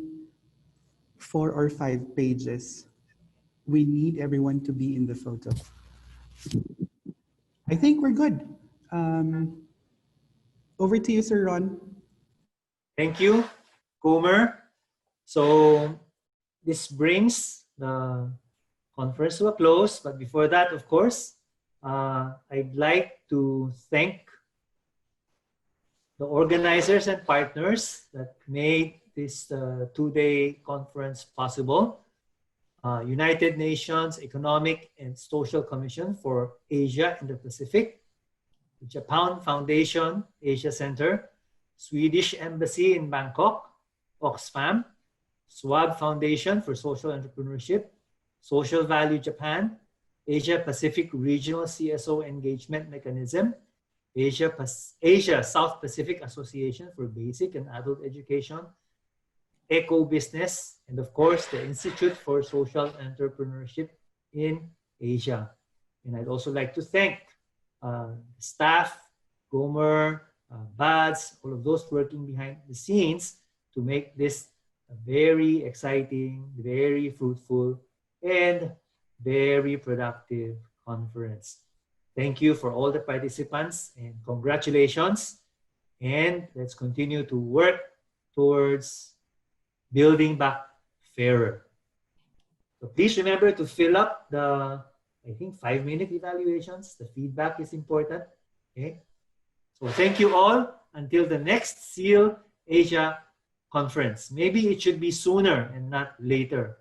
4 or 5 pages. We need everyone to be in the photo. I think we're good. Over to you, Sir Ron. Thank you, Gomer. So this brings the conference to a close. But before that, of course, I'd like to thank the organizers and partners that made this 2-day conference possible. United Nations Economic and Social Commission for Asia and the Pacific, the Japan Foundation Asia Center, Swedish Embassy in Bangkok, Oxfam, SWAB Foundation for Social Entrepreneurship, Social Value Japan, Asia Pacific Regional CSO Engagement Mechanism, Asia South Pacific Association for Basic and Adult Education, Eco Business, and of course, the Institute for Social Entrepreneurship in Asia. And I'd also like to thank staff, Gomer, Bads, all of those working behind the scenes to make this a very exciting, very fruitful, and very productive conference. Thank you for all the participants and congratulations. And let's continue to work towards building back fairer. So please remember to fill up the, I think, 5-minute evaluations. The feedback is important. Okay. So thank you all until the next SEAL Asia conference. Maybe it should be sooner and not later.